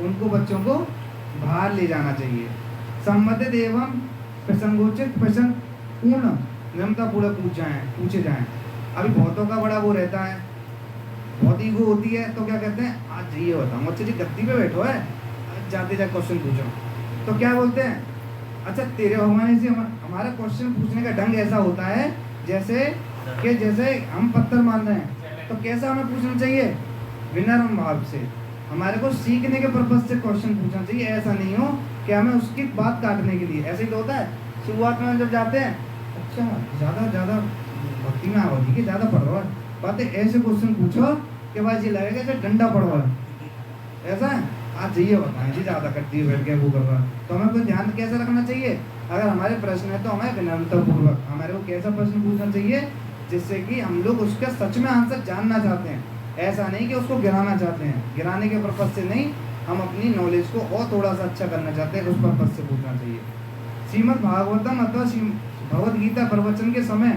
उनको बच्चों को बाहर ले जाना चाहिए। संबंधित एवं प्रसंगोचित प्रश्न पूर्ण नियमता पूरा पूछे जाएं। अभी बहुतों का बड़ा वो रहता है, बहुत ईगो होती है, तो क्या कहते हैं, आज ये बताऊँ, अच्छा जी गद्दी पे बैठो है, जाते जाते क्वेश्चन पूछो। तो क्या बोलते हैं, अच्छा तेरे भगवान से हमारा क्वेश्चन पूछने का ढंग ऐसा होता है जैसे हम पत्थर मान रहे हैं। तो कैसा हमें पूछना चाहिए, विनम्र भाव से। हमारे को सीखने के पर्पज से क्वेश्चन पूछना चाहिए, ऐसा नहीं हो कि हमें उसकी बात काटने के लिए। ऐसे ही तो होता है, शुरुआत में जब जाते हैं, अच्छा ज़्यादा भक्ति में आवाज़ी कि ज़्यादा पढ़ रहा है, बातें ऐसे क्वेश्चन पूछो कि भाई ये लगेगा जैसे डंडा पड़ रहा है। ऐसा है, आज ये बताएं जी ज़्यादा करती है बैठ के वो कर रहा है। तो हमें कोई ध्यान कैसे रखना चाहिए, अगर हमारे प्रश्न है तो हमें विनम्रतापूर्वक हमारे को कैसा प्रश्न पूछना चाहिए जिससे कि हम लोग उसका सच में आंसर जानना चाहते हैं। ऐसा नहीं कि उसको गिराना चाहते हैं, गिराने के पर्पज से नहीं, हम अपनी नॉलेज को और थोड़ा सा अच्छा करना चाहते हैं, उस पर्पज से पूछना चाहिए। श्रीमद् भागवतम अथवा भगवद गीता प्रवचन के समय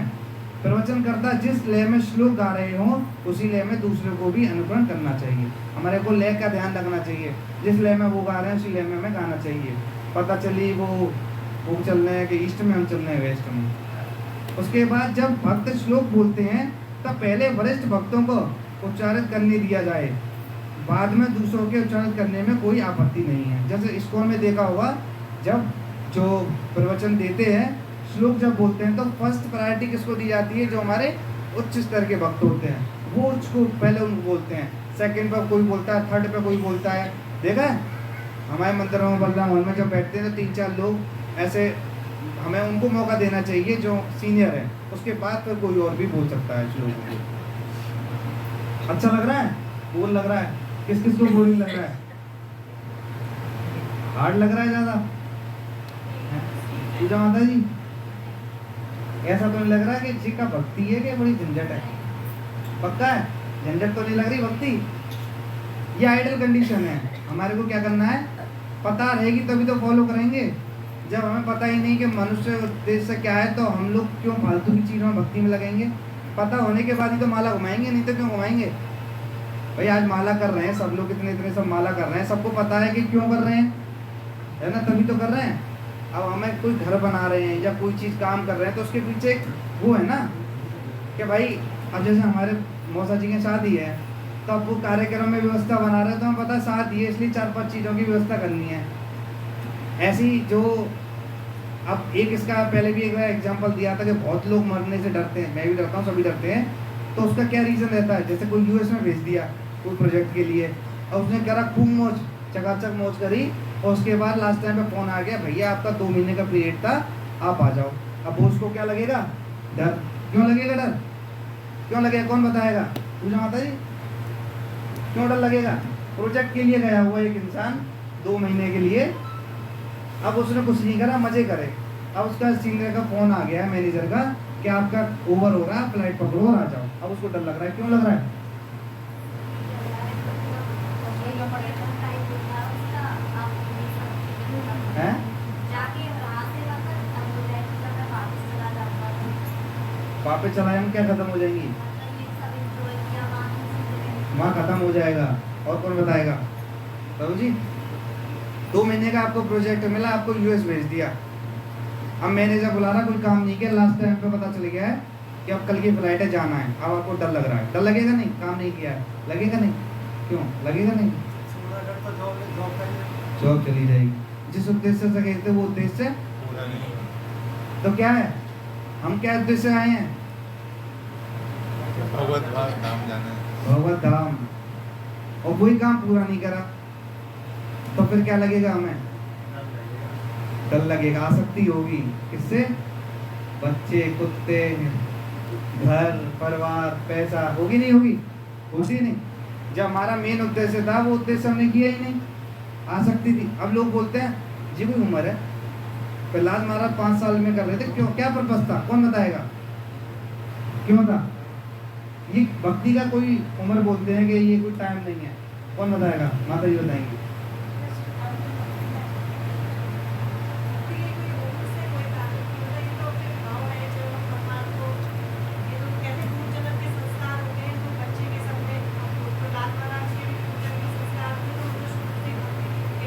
प्रवचन करता जिस लय में श्लोक गा रहे हो उसी लय में दूसरे को भी अनुकरण करना चाहिए। हमारे को लय का ध्यान रखना चाहिए, जिस लय में वो गा रहे हैं उसी लय में हमें गाना चाहिए। पता चली वो चल रहे हैं कि ईस्ट में, हम चल रहे हैं वेस्ट में। उसके बाद जब भक्त श्लोक बोलते हैं तब पहले वरिष्ठ भक्तों को उच्चारित करने दिया जाए, बाद में दूसरों के उच्चारित करने में कोई आपत्ति नहीं है। जैसे इस्कॉन में देखा होगा, जब जो प्रवचन देते हैं श्लोक जब बोलते हैं तो फर्स्ट प्रायोरिटी किसको दी जाती है, जो हमारे उच्च स्तर के भक्त होते हैं, वो उसको पहले उनको बोलते हैं। सेकंड पर कोई बोलता है, थर्ड पे कोई बोलता है। देखा है हमारे मंदिरों में, बलराम हॉल में जब बैठते हैं तो 3-4 लोग ऐसे, हमें उनको मौका देना चाहिए जो सीनियर है, उसके बाद फिर कोई और भी बोल सकता है श्लोक को। अच्छा लग रहा है, बोल लग रहा है, किस किस को बोरिंग लग रहा है, हार्ड लग रहा है ज़्यादा, पूजा माता जी ऐसा तो नहीं लग रहा कि जी का भक्ति है कि बड़ी झंझट है? पक्का है, झंझट तो नहीं लग रही भक्ति, ये आइडल कंडीशन है। हमारे को क्या करना है, पता रहेगी तभी तो फॉलो करेंगे। जब हमें पता ही नहीं कि मनुष्य उद्देश्य क्या है तो हम लोग क्यों फालतू की चीज़ों में भक्ति में लगेंगे। पता होने के बाद ही तो माला घुमाएंगे, नहीं तो क्यों घुमाएंगे भाई। आज माला कर रहे हैं सब लोग, इतने सब माला कर रहे हैं, सबको पता है कि क्यों कर रहे हैं, है ना, तभी तो कर रहे हैं। अब हमें कोई घर बना रहे हैं या कोई चीज़ काम कर रहे हैं तो उसके पीछे वो है ना कि भाई, अब जैसे हमारे मौसा जी की शादी है तो अब वो कार्यक्रम में व्यवस्था बना रहे हैं तो हमें पता है शादी है, इसलिए 4-5 चीज़ों की व्यवस्था करनी है। ऐसी जो अब एक इसका पहले भी एक बार एग्जाम्पल दिया था कि बहुत लोग मरने से डरते हैं, मैं भी डरता हूँ, सभी डरते हैं। तो उसका क्या रीज़न रहता है, जैसे कोई यूएस में भेज दिया कोई प्रोजेक्ट के लिए और उसने करा खूब मौज, चकाचक मौज करी, और उसके बाद लास्ट टाइम पे फ़ोन आ गया, भैया आपका 2 महीने का पीरियड था, आप आ जाओ। अब वो उसको क्या लगेगा, डर। क्यों लगेगा डर, क्यों लगेगा, कौन बताएगा, पूजा माता जी, क्यों डर लगेगा? प्रोजेक्ट के लिए गया हुआ एक इंसान 2 महीने के लिए, अब उसने कुछ नहीं करा, मजे करे। अब उसका सीनियर का फ़ोन आ गया है, मैनेजर का, कि आपका ओवर हो रहा है, फ्लाइट पकड़ो और आ जाओ। अब उसको डर लग रहा है, क्यों लग रहा है? हैं? वापस चलाए हम क्या खत्म हो जाएंगी, वहाँ खत्म हो जाएगा। और कौन बताएगा बाबू जी? 2 महीने का आपको प्रोजेक्ट मिला, आपको यूएस भेज दिया, अब मैनेजर बुला रहा, कोई काम नहीं किया, लास्ट टाइम पे पता चल गया है कि अब कल की फ्लाइट है, जाना है। अब आपको डर लग रहा है, डर लगेगा नहीं, काम नहीं किया है, लगेगा नहीं, क्यों लगेगा नहीं? जॉब चली जाएगी। जिस उद्देश्य से गए थे वो उद्देश्य तो क्या है, हम क्या उद्देश्य आए हैं? भगवत धाम जाना है, भगवत धाम, और वही काम पूरा नहीं करा तो फिर क्या लगेगा हमें? डर लगेगा, आसक्ति होगी। किससे? बच्चे, कुत्ते, घर, परिवार, पैसा, होगी नहीं होगी? होती नहीं। जब हमारा मेन उद्देश्य था वो उद्देश्य हमने किया ही नहीं, आसक्ति थी। अब लोग बोलते हैं जी कोई उम्र है, प्रहलाद महाराज 5 साल में कर रहे थे, क्यों, क्या पर्पस था, कौन बताएगा क्यों था? ये भक्ति का कोई उम्र बोलते हैं कि ये कोई टाइम नहीं है, कौन बताएगा? माता जी बताएंगे।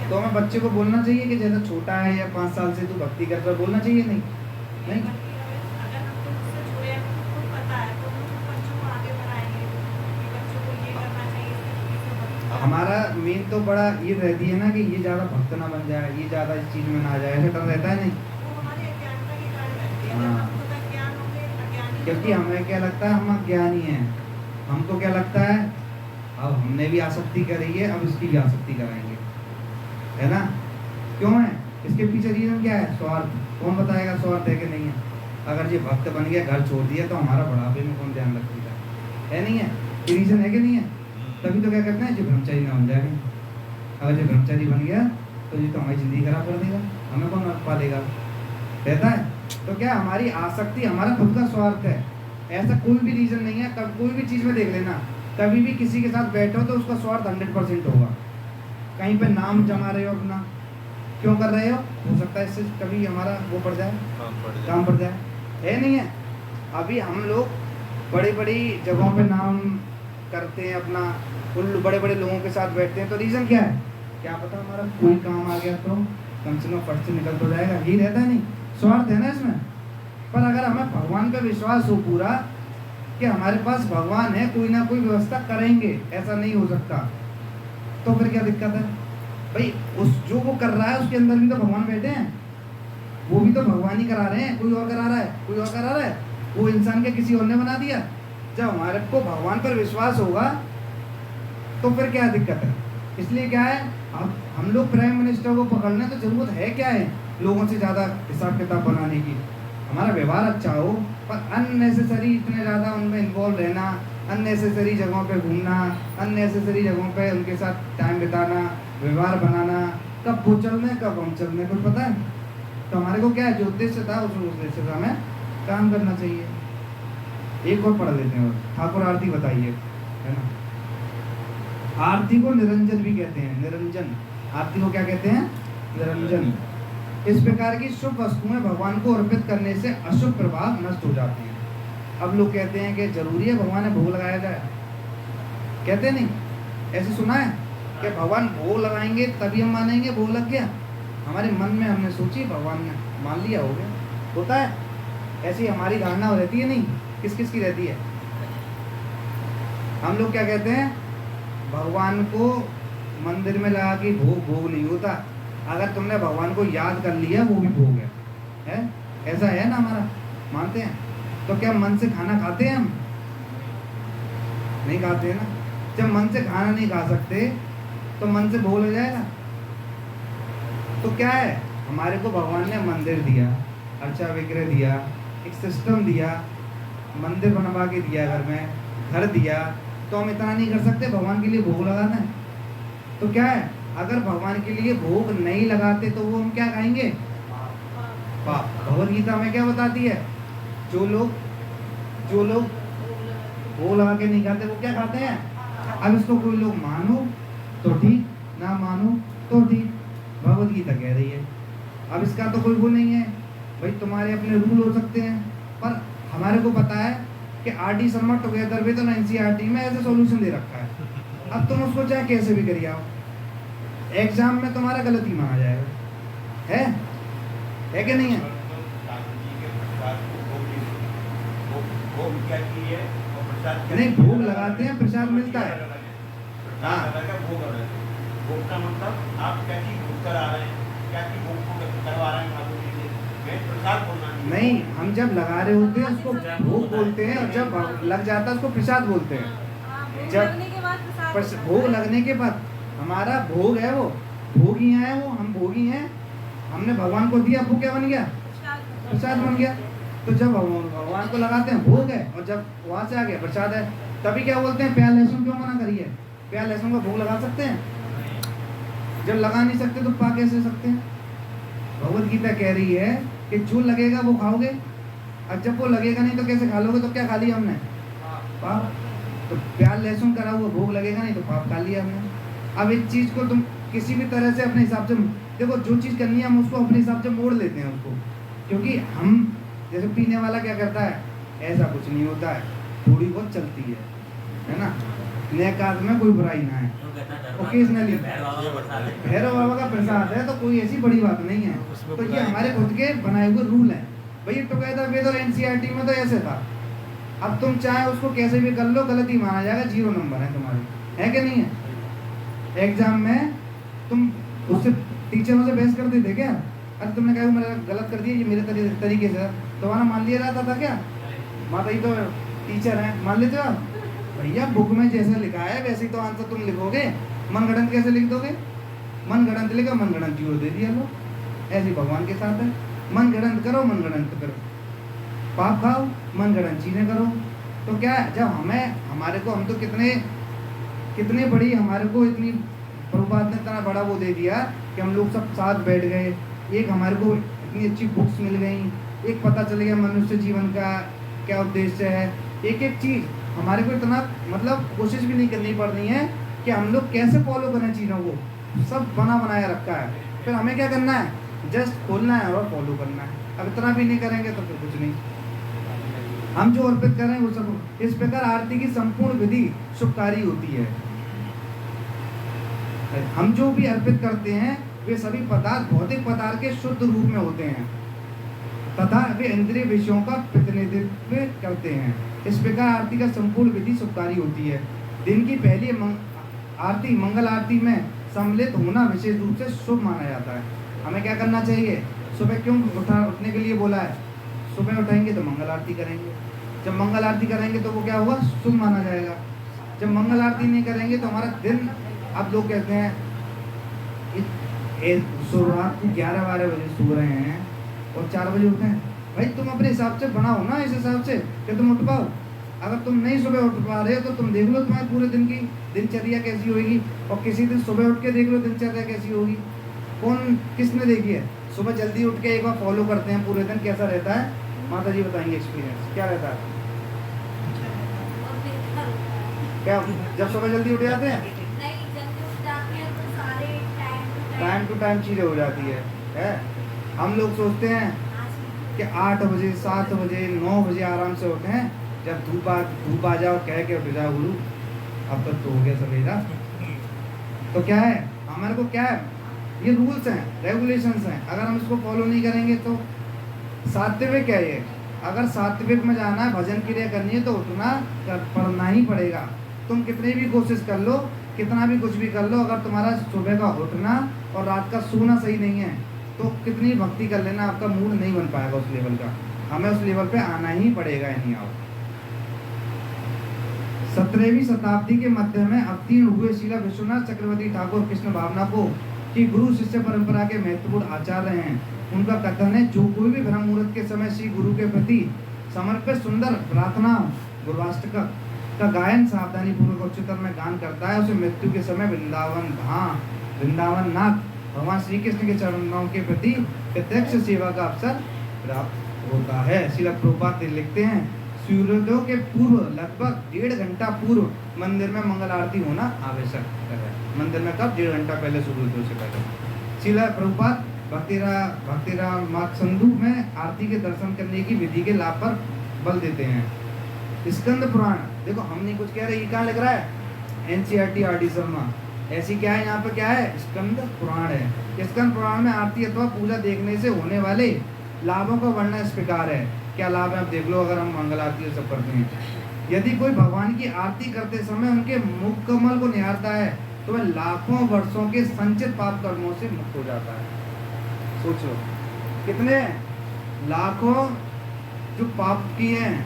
तो हमें बच्चे को बोलना चाहिए कि जैसा छोटा है या 5 साल से तू भक्ति कर रहा है, बोलना चाहिए? नहीं नहीं। अगर हमको उससे जुड़े हैं तो खुद पता है तो हम बच्चों को आगे बढ़ाएंगे कि बच्चों को ये करना चाहिए। हमारा मेन तो बड़ा ये रहती है ना कि ये ज़्यादा भक्त ना बन जाए, ये ज़्यादा इस चीज़ में ना आ जाए, ऐसा डर रहता है नहीं? वो हमारे अज्ञानता के कारण रहती है। हाँ। जब हमको तक ज्ञान होंगे अज्ञानी क्योंकि हमें क्या लगता है हम अज्ञानी हैं, हमको क्या लगता है अब हमने भी आसक्ति करी है, अब इसकी भी आसक्ति कराएंगे, है ना? क्यों है? इसके पीछे रीजन क्या है? स्वार्थ। कौन बताएगा स्वार्थ है कि नहीं है? अगर ये भक्त बन गया, घर छोड़ दिया, तो हमारा बुढ़ापे में कौन ध्यान रखेगा? है नहीं है? ये रीजन है कि नहीं है? तभी तो क्या कहते हैं, जो ब्रह्मचारी ना बन जाएगा। अगर जो ब्रह्मचारी बन गया तो ये तो हमारी जिंदगी खराब कर देगा, हमें कौन पालेगा? रहता है। तो क्या हमारी आसक्ति हमारा खुद का स्वार्थ है, ऐसा कोई भी रीजन नहीं है। कब कोई भी चीज़ में देख लेना, कभी भी किसी के साथ बैठो तो उसका स्वार्थ 100% होगा। कहीं पे नाम जमा रहे हो अपना, क्यों कर रहे हो सकता है इससे कभी हमारा वो पड़ जाए, काम पड़ जाए, है नहीं है? अभी हम लोग बड़ी बड़ी जगहों पे नाम करते हैं अपना, उन बड़े बड़े लोगों के साथ बैठते हैं, तो रीज़न क्या है? क्या पता हमारा कोई काम आ गया तो कम से कम फट से निकल तो जाएगा, ही रहता है नहीं? स्वार्थ है ना इसमें। पर अगर हमें भगवान पे विश्वास हो पूरा कि हमारे पास भगवान है, कोई ना कोई व्यवस्था करेंगे, ऐसा नहीं हो सकता, तो फिर क्या दिक्कत है भाई? उस जो वो कर रहा है उसके अंदर भी तो भगवान बैठे हैं, वो भी तो भगवान ही करा रहे हैं, कोई और करा रहा है? कोई और करा रहा है? वो इंसान के किसी और ने बना दिया? जब हमारे को भगवान पर विश्वास होगा तो फिर क्या दिक्कत है? इसलिए क्या है, अब हम लोग प्राइम मिनिस्टर को पकड़ने तो जरूरत है क्या है लोगों से ज़्यादा हिसाब किताब बनाने की? हमारा व्यवहार अच्छा हो, पर अननेसेसरी इतने ज़्यादा उनमें इन्वॉल्व रहना, अननेसेसरी जगहों पे घूमना, अननेसेसरी जगहों पे उनके साथ टाइम बिताना, व्यवहार बनाना, कब वो चल रहे कब हम चल रहे कुछ पता है? तो हमारे को क्या है, जो उद्देश्य था उस उद्देश्य से हमें काम करना चाहिए। एक और पढ़ लेते हैं, ठाकुर आरती बताइए, है ना? आरती को निरंजन भी कहते हैं, निरंजन। आरती को क्या कहते हैं? निरंजन। इस प्रकार की शुभ वस्तुएं भगवान को अर्पित करने से अशुभ प्रभाव नष्ट हो जाते हैं। अब लोग कहते हैं कि जरूरी है भगवान ने भोग लगाया जाए, कहते नहीं? ऐसे सुना है कि भगवान भोग लगाएंगे तभी हम मानेंगे भोग लग गया? हमारे मन में हमने सोची, भगवान ने मान लिया, हो गया। होता है ऐसी हमारी धारणा रहती है नहीं? किस किस की रहती है? हम लोग क्या कहते हैं, भगवान को मंदिर में लगा के भोग नहीं होता, अगर तुमने भगवान को याद कर लिया वो भी भोग है? ऐसा है ना हमारा, मानते हैं? तो क्या मन से खाना खाते हैं हम? नहीं खाते हैं ना। जब मन से खाना नहीं खा सकते तो मन से भोग हो जाएगा? तो क्या है, हमारे को भगवान ने मंदिर दिया, अर्चा विग्रह दिया, एक सिस्टम दिया, मंदिर बनवा के दिया, घर में घर दिया, तो हम इतना नहीं कर सकते भगवान के लिए भोग लगाना है? तो क्या है, अगर भगवान के लिए भोग नहीं लगाते तो वो हम क्या खाएंगे? पाप। भगवद गीता में क्या बताती है? जो लोग भोग लगा के नहीं खाते वो क्या खाते हैं? अब इसको कोई लोग मानो तो ठीक, ना मानो तो ठीक, भगवद गीता कह रही है। अब इसका तो कोई वो नहीं है भाई, तुम्हारे अपने रूल हो सकते हैं, पर हमारे को पता है कि आरटी समर टुगेदर भी तो एनसीईआरटी में ऐसे सॉल्यूशन दे रखा है। अब तुम उसको चाहे कैसे भी करिए आओ, एग्जाम में तुम्हारा गलती माना जाएगा, है कि नहीं है? नहीं, भोग लगाते हैं, प्रसाद मिलता है। हाँ, भोग का मतलब आप क्या चीज भोग करा रहे हैं, क्या चीज भोग को करवा रहे हैं ठाकुर जी से, मैं प्रसाद बोलना नहीं, हम जब लगा रहे होते हैं उसको भोग बोलते हैं, और जब लग जाता है उसको प्रसाद बोलते हैं। जब भोग लगने के बाद हमारा भोग है, वो भोगी हैं, वो हम भोगी हैं, हमने भगवान को दिया, वो क्या बन गया? प्रसाद बन गया। तो जब भगवान को लगाते हैं भोग है, और जब वहां से आ गया प्रसाद है, तभी क्या बोलते हैं प्याज लहसुन क्यों मना करिए? प्याज लहसुन का भोग लगा सकते हैं? जब लगा नहीं सकते तो पा कैसे सकते हैं? भगवत गीता कह रही है कि जो लगेगा वो खाओगे, और जब वो लगेगा नहीं तो कैसे खा लोगे? तो क्या खा लिया हमने? पाप। तो प्याज लहसुन करा हुआ भोग लगेगा नहीं तो पाप खा लिया हमने। अब एक चीज को तुम किसी भी तरह से अपने हिसाब से देखो, जो चीज करनी है हम उसको अपने हिसाब से मोड़ लेते हैं उसको, क्योंकि हम जैसे पीने वाला क्या करता है, ऐसा कुछ नहीं होता है, थोड़ी बहुत चलती है ना, नेकात में कोई बुराई ना है, ओकेजनली भैरव बाबा का प्रसाद है तो कोई ऐसी बड़ी बात नहीं है। तो ये हमारे खुद के बनाए हुए रूल हैं भाई। टुगेदर विद और एनसीईआरटी में तो ऐसे था, अब तुम चाहे उसको कैसे भी कर लो गलती माना जाएगा, 0 नंबर है तुम्हारे, है कि नहीं है? एग्जाम में तुम उससे टीचरों से बहस करते थे क्या? अरे तुमने कहा मेरा गलत कर दिया, ये मेरे तरीके से तुम्हारा मान लिया जाता था क्या? माता जी तो टीचर हैं, मान लेते हो आप? भैया बुक में जैसा लिखा है वैसे ही तो आंसर तुम लिखोगे, मनगढ़ंत कैसे लिख दोगे? मनगढ़ंत लिखा, मनगढ़ंत जीरो दे दिया लो। ऐसे भगवान के साथ है, मनगढ़ंत करो, मनगढ़ंत करो, पाप खाओ, मनगढ़ंत चीजें करो। तो क्या जब हमारे को हम तो कितने बड़ी हमारे को इतनी प्रभुपाद ने इतना बड़ा वो दे दिया कि हम लोग सब साथ बैठ गए, एक हमारे को इतनी अच्छी बुक्स मिल गई, एक पता चल गया मनुष्य जीवन का क्या उद्देश्य है, एक एक चीज हमारे को इतना मतलब कोशिश भी नहीं करनी पड़नी है कि हम लोग कैसे फॉलो करें चीज़ों को, सब बनाया रखा है। फिर हमें क्या करना है? जस्ट खोलना है और फॉलो करना है। अब इतना भी नहीं करेंगे तो फिर कुछ नहीं। हम जो अर्पित कर रहे हैं वो सब इस प्रकार आरती की संपूर्ण विधि शुभकारी होती है। हम जो भी अर्पित करते हैं वे सभी पदार्थ भौतिक पदार्थ के शुद्ध रूप में होते हैं तथा वे इंद्रिय विषयों का प्रतिनिधित्व करते हैं। इस प्रकार आरती का संपूर्ण विधि शुभकारी होती है। दिन की पहली आरती मंगल आरती में सम्मिलित होना विशेष रूप से शुभ माना जाता है। हमें क्या करना चाहिए? सुबह क्यों उठने के लिए बोला है? सुबह उठेंगे तो मंगल आरती करेंगे, जब मंगल आरती करेंगे तो वो क्या हुआ? शुभ माना जाएगा। जब मंगल आरती नहीं करेंगे तो हमारा दिन, अब लोग कहते हैं रात को 11-12 बजे सो रहे हैं और 4 बजे उठे हैं। भाई तुम अपने हिसाब से बनाओ ना, इस हिसाब से कि तुम उठ पाओ। अगर तुम नहीं सुबह उठ पा रहे हो तो तुम देख लो तुम्हारे पूरे दिन की दिनचर्या कैसी होगी, और किसी दिन सुबह उठ के देख लो दिनचर्या कैसी होगी। किसने देखी है? सुबह जल्दी उठ के एक बार फॉलो करते हैं पूरे दिन कैसा रहता है। माता जी बताएंगे एक्सपीरियंस क्या रहता है। क्या जब सुबह जल्दी उठ जाते हैं टाइम टू टाइम चीज़ें हो जाती है? हम लोग सोचते हैं कि 8 बजे 7 बजे 9 बजे आराम से उठें, जब धूप आ जाओ कह के उठ जाओ गुरु अब तक तो हो गया सवेरा। तो क्या है हमारे को, क्या है ये रूल्स हैं रेगुलेशंस हैं, अगर हम इसको फॉलो नहीं करेंगे तो सात्विक है ये। अगर सात्विक में जाना है, भजन क्रिया करनी है तो उठना पड़ना ही पड़ेगा। तुम कितनी भी कोशिश कर लो, कितना भी कुछ भी कर लो, अगर तुम्हारा सुबह का उठना और रात का सोना सही नहीं है तो कितनी भक्ति कर लेना, आपका मूड नहीं बन पाएगा उस लेवल का। हमें उस लेवल पे आना ही पड़ेगा। नहीं आओ 17वीं शताब्दी के मध्य में अवतीर्ण हुए श्रीला विश्वनाथ चक्रवर्ती ठाकुर कृष्ण भावना को कि गुरु शिष्य परंपरा के महत्वपूर्ण आचार्य हैं। उनका कथन है, जो कोई भी ब्रह्म मुहूर्त के समय श्री गुरु के प्रति समर्पित सुंदर प्रार्थना गुरुवाष्टक का गायन सावधानी पूर्वक उच्चतर में गान करता है, उसे मृत्यु के समय वृंदावन नाथ भगवान श्री कृष्ण के चरणों के प्रति प्रत्यक्ष सेवा का अवसर प्राप्त होता है। श्रील प्रभुपाद लिखते हैं, सूर्योदय के पूर्व लगभग 1.5 घंटा पूर्व मंदिर में मंगल आरती होना आवश्यक है। मंदिर में कब? 1.5 घंटा पहले, सूर्योदय से पहले। श्रील प्रभुपाद भक्तिराम मार्ग संधु में आरती के दर्शन करने की विधि के लाभ पर बल देते हैं। स्कंद पुराण, देखो हम नहीं कुछ कह रहे, ये कहाँ लिख रहा है? NCERT RD Sharma. ऐसी क्या है यहाँ पे? क्या है? स्कंद पुराण है। स्कंद पुराण में आरती अथवा पूजा देखने से होने वाले लाभों का वर्णन इस प्रकार है। क्या लाभ है आप देख लो, अगर हम मंगल आरती सब करते हैं। यदि कोई भगवान की आरती करते समय उनके मुख कमल को निहारता है तो वह लाखों वर्षों के संचित पाप कर्मों से मुक्त हो जाता है। सोचो कितने लाखों जो पाप किए हैं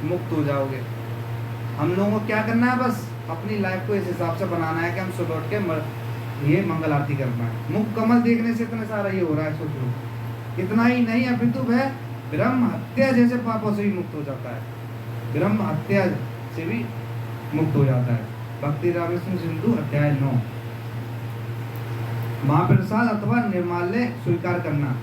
मुक्त हो जाओगे। हम लोगों को क्या करना है? बस अपनी लाइफ को इस हिसाब से बनाना है कि हम सुबह उठ के ये मंगल आरती करना है। मुख कमल देखने से इतना सारा ये हो रहा है, सोच लो। इतना ही नहीं, अपितु वह ब्रह्म हत्या जैसे पापों से भी मुक्त हो जाता है, ब्रह्म हत्या से भी मुक्त हो जाता है। भक्ति रामेश्वर सिंधु अध्याय 9। महाप्रसाद अथवा निर्माल्य स्वीकार करना।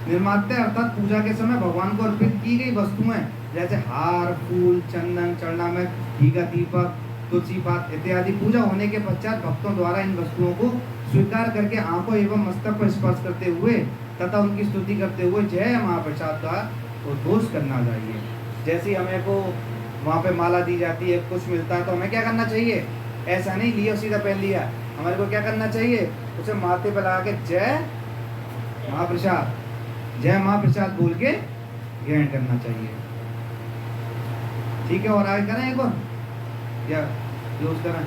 निर्माल्य अर्थात पूजा के समय भगवान को अर्पित की गई वस्तुएं जैसे हार, फूल, चंदन, चरणामृत, घी का दीपक, तुलसी पात इत्यादि पूजा होने के पश्चात भक्तों द्वारा इन वस्तुओं को स्वीकार करके आंखों एवं मस्तक पर स्पर्श करते हुए तथा उनकी स्तुति करते हुए जय महाप्रसाद का उद्घोष करना चाहिए। जैसे हमें को वहाँ पे माला दी जाती है, कुछ मिलता है, तो हमें क्या करना चाहिए? ऐसा नहीं लिया सीधा पहन लिया, हमारे को क्या करना चाहिए? उसे माथे पर लगा के जय महाप्रसाद, जय महाप्रसाद बोल के ग्रहण करना चाहिए। ठीक है, और आगे करें एक और या क्लोज करें?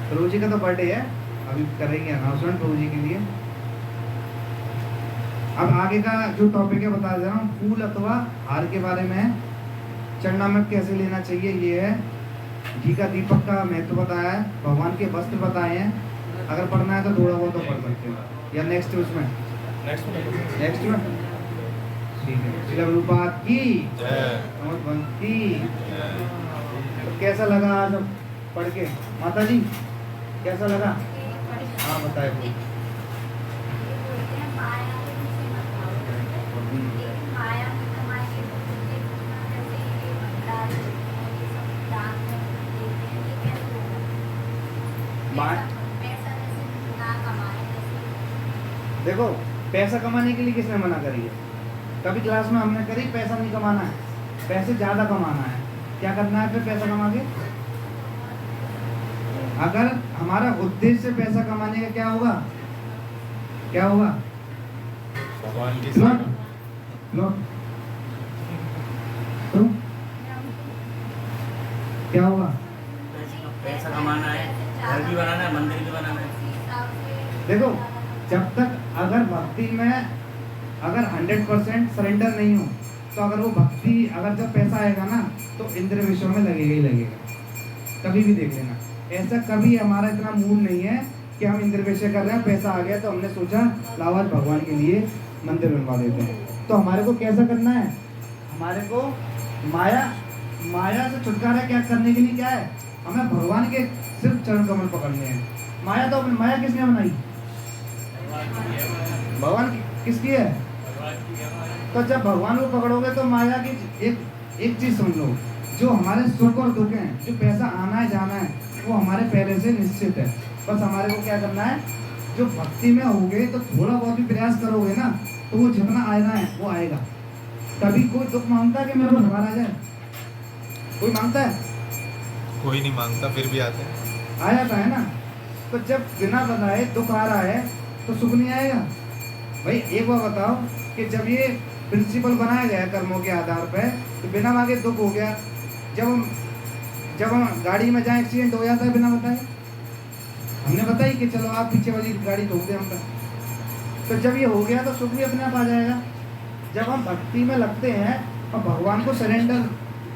प्रभु जी का तो बर्थडे है, अभी करेंगे अनाउंसमेंट प्रभु जी के लिए। अब आगे का जो टॉपिक है बता दे रहा हूँ, फूल अथवा हार के बारे में है। चरणामृत कैसे लेना चाहिए ये है। घी का दीपक का महत्व बताया है, भगवान के वस्त्र बताए हैं। अगर पढ़ना है तो थोड़ा बहुत तो पढ़ सकते हो, या नेक्स्ट उसमें नेक्स्ट में ठीक है। श्रील प्रभुपाद की की। तो कैसा लगा आज पढ़ के माता जी, कैसा लगा? हाँ बताए। देखो, पैसा कमाने के लिए किसने मना करी है? कभी क्लास में हमने करी पैसा नहीं कमाना है, पैसे ज़्यादा कमाना है। क्या करना है फिर पैसा कमा के? अगर हमारा उद्देश्य पैसा कमाने का क्या होगा? क्या होगा? भगवान की प्लॉट प्लॉट तो क्या होगा? पैसा कमाना है, घर भी बनाना है, मंदिर भी बनाना है। देखो, जब तक अगर भक्ति में अगर 100% सरेंडर नहीं हो, तो अगर वो भक्ति, अगर जब पैसा आएगा ना तो इंद्र विषयों में लगेगा ही लगेगा। कभी भी देख लेना, ऐसा कभी हमारा इतना मूड नहीं है कि हम इंद्र विषय कर रहे हैं, पैसा आ गया तो हमने सोचा लावाज भगवान के लिए मंदिर बनवा देते हैं। तो हमारे को कैसा करना है? हमारे को माया से छुटकारा क्या करने के लिए क्या है? हमें भगवान के सिर्फ चरण कमल पकड़ने हैं। माया किसने बनाई? भगवान किसकी है? तो जब भगवान को पकड़ोगे तो माया की एक चीज समझ लो, जो हमारे सुख और दुख हैं, जो पैसा आना है जाना है, वो हमारे पहले से निश्चित है। बस हमारे को क्या करना है? जो भक्ति में होगे तो थोड़ा बहुत भी प्रयास करोगे ना, तो वो जितना आना है वो आएगा। कभी कोई दुख मांगता है कि मेरे को भगवान आ जाए? कोई मांगता है? कोई नहीं मांगता, फिर भी आते हैं। आ जाता है ना। तो जब बिना बताए दुख आ रहा है तो सुख नहीं आएगा भाई। एक बार बताओ कि जब ये प्रिंसिपल बनाया गया कर्मों के आधार पर, तो बिना मांगे दुख हो गया। जब हम गाड़ी में जाए एक्सीडेंट हो जाता है बिना बताए, हमने बताई कि चलो आप पीछे वाली गाड़ी ठोक दे हम पर। तो जब ये हो गया तो सुख भी अपने आप आ जाएगा। जब हम भक्ति में लगते हैं और भगवान को सरेंडर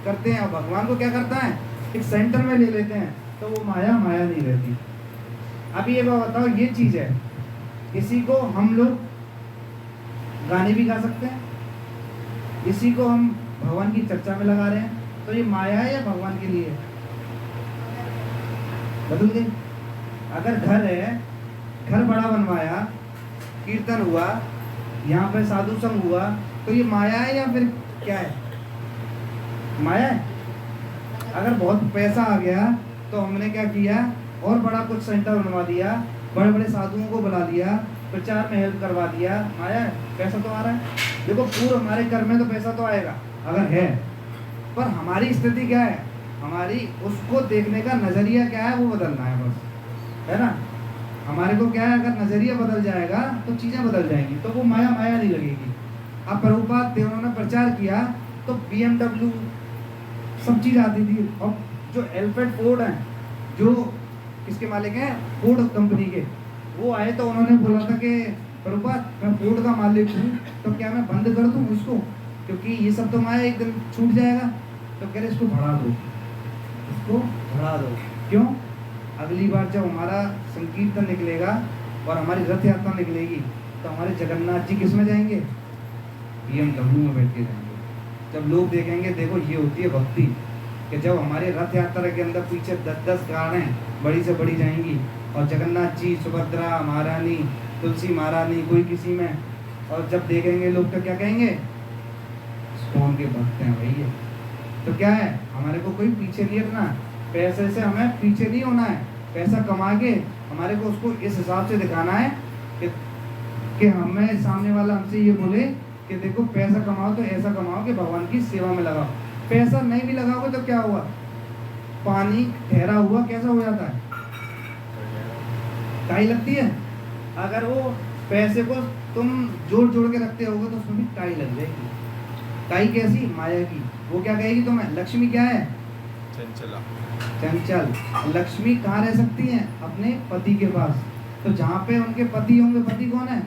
करते हैं, और भगवान को क्या करता है? एक सेंटर में ले लेते हैं, तो वो माया नहीं रहती। अब ये बताओ, ये चीज़ है, इसी को हम लोग गाने भी गा सकते हैं, इसी को हम भगवान की चर्चा में लगा रहे हैं, तो ये माया है या भगवान के लिए? बदल गई। अगर घर है, घर बड़ा बनवाया, कीर्तन हुआ, यहाँ पे साधु संग हुआ, तो ये माया है या फिर क्या है? माया है। अगर बहुत पैसा आ गया तो हमने क्या किया? और बड़ा कुछ सेंटर बनवा दिया, बड़े बड़े साधुओं को बुला लिया, प्रचार में हेल्प करवा दिया। आया है, पैसा तो आ रहा है। देखो, पूर्ण हमारे कर में तो पैसा तो आएगा अगर है, पर हमारी स्थिति क्या है? हमारी उसको देखने का नजरिया क्या है, वो बदलना है बस, है ना। हमारे को क्या है, अगर नजरिया बदल जाएगा तो चीज़ें बदल जाएंगी, तो वो माया नहीं लगेगी। अब प्रभुपाद देव ने प्रचार किया तो BMW सब चीज़ आती थी, और जो एल्फ्रेड फोर्ड हैं, जो किसके मालिक हैं? फोर्ड कंपनी के, वो आए तो उन्होंने बोला था कि प्रभुपाद मैं फोर्ड का मालिक हूँ, तो क्या मैं बंद कर दूँ इसको, क्योंकि ये सब तो माया एक दिन छूट जाएगा। तो कह रहे इसको बढ़ा दो, इसको बढ़ा दो। क्यों? अगली बार जब हमारा संकीर्तन निकलेगा और हमारी रथ यात्रा निकलेगी तो हमारे जगन्नाथ जी किस में जाएंगे? BMW में बैठ के जाएंगे। जब लोग देखेंगे, देखो ये होती है भक्ति, कि जब हमारे रथ यात्रा के अंदर पीछे 10-10 कारें बड़ी से बड़ी जाएंगी और जगन्नाथ जी, सुभद्रा महारानी, तुलसी महारानी, कोई किसी में, और जब देखेंगे लोग तो क्या कहेंगे? कौन के भक्त हैं भाई ये। तो क्या है, हमारे को कोई पीछे नहीं हटना, पैसे से हमें पीछे नहीं होना है। पैसा कमा के हमारे को उसको इस हिसाब से दिखाना है कि हमें सामने वाला हमसे ये बोले कि देखो पैसा कमाओ तो ऐसा कमाओ कि भगवान की सेवा में लगाओ। पैसा नहीं भी लगाओगे तो क्या हुआ? पानी ठहरा हुआ कैसा हो जाता है? टाई लगती है। अगर वो पैसे को तुम जोड़ जोड़ के रखते होगे तो उसमें भी टाई लग जाएगी। टाई कैसी? माया की। वो क्या कहेगी तुम्हें? लक्ष्मी क्या है? चंचला। चंचल। लक्ष्मी कहाँ रह सकती है? अपने पति के पास। तो जहाँ पे उनके पति होंगे, पति कौन है?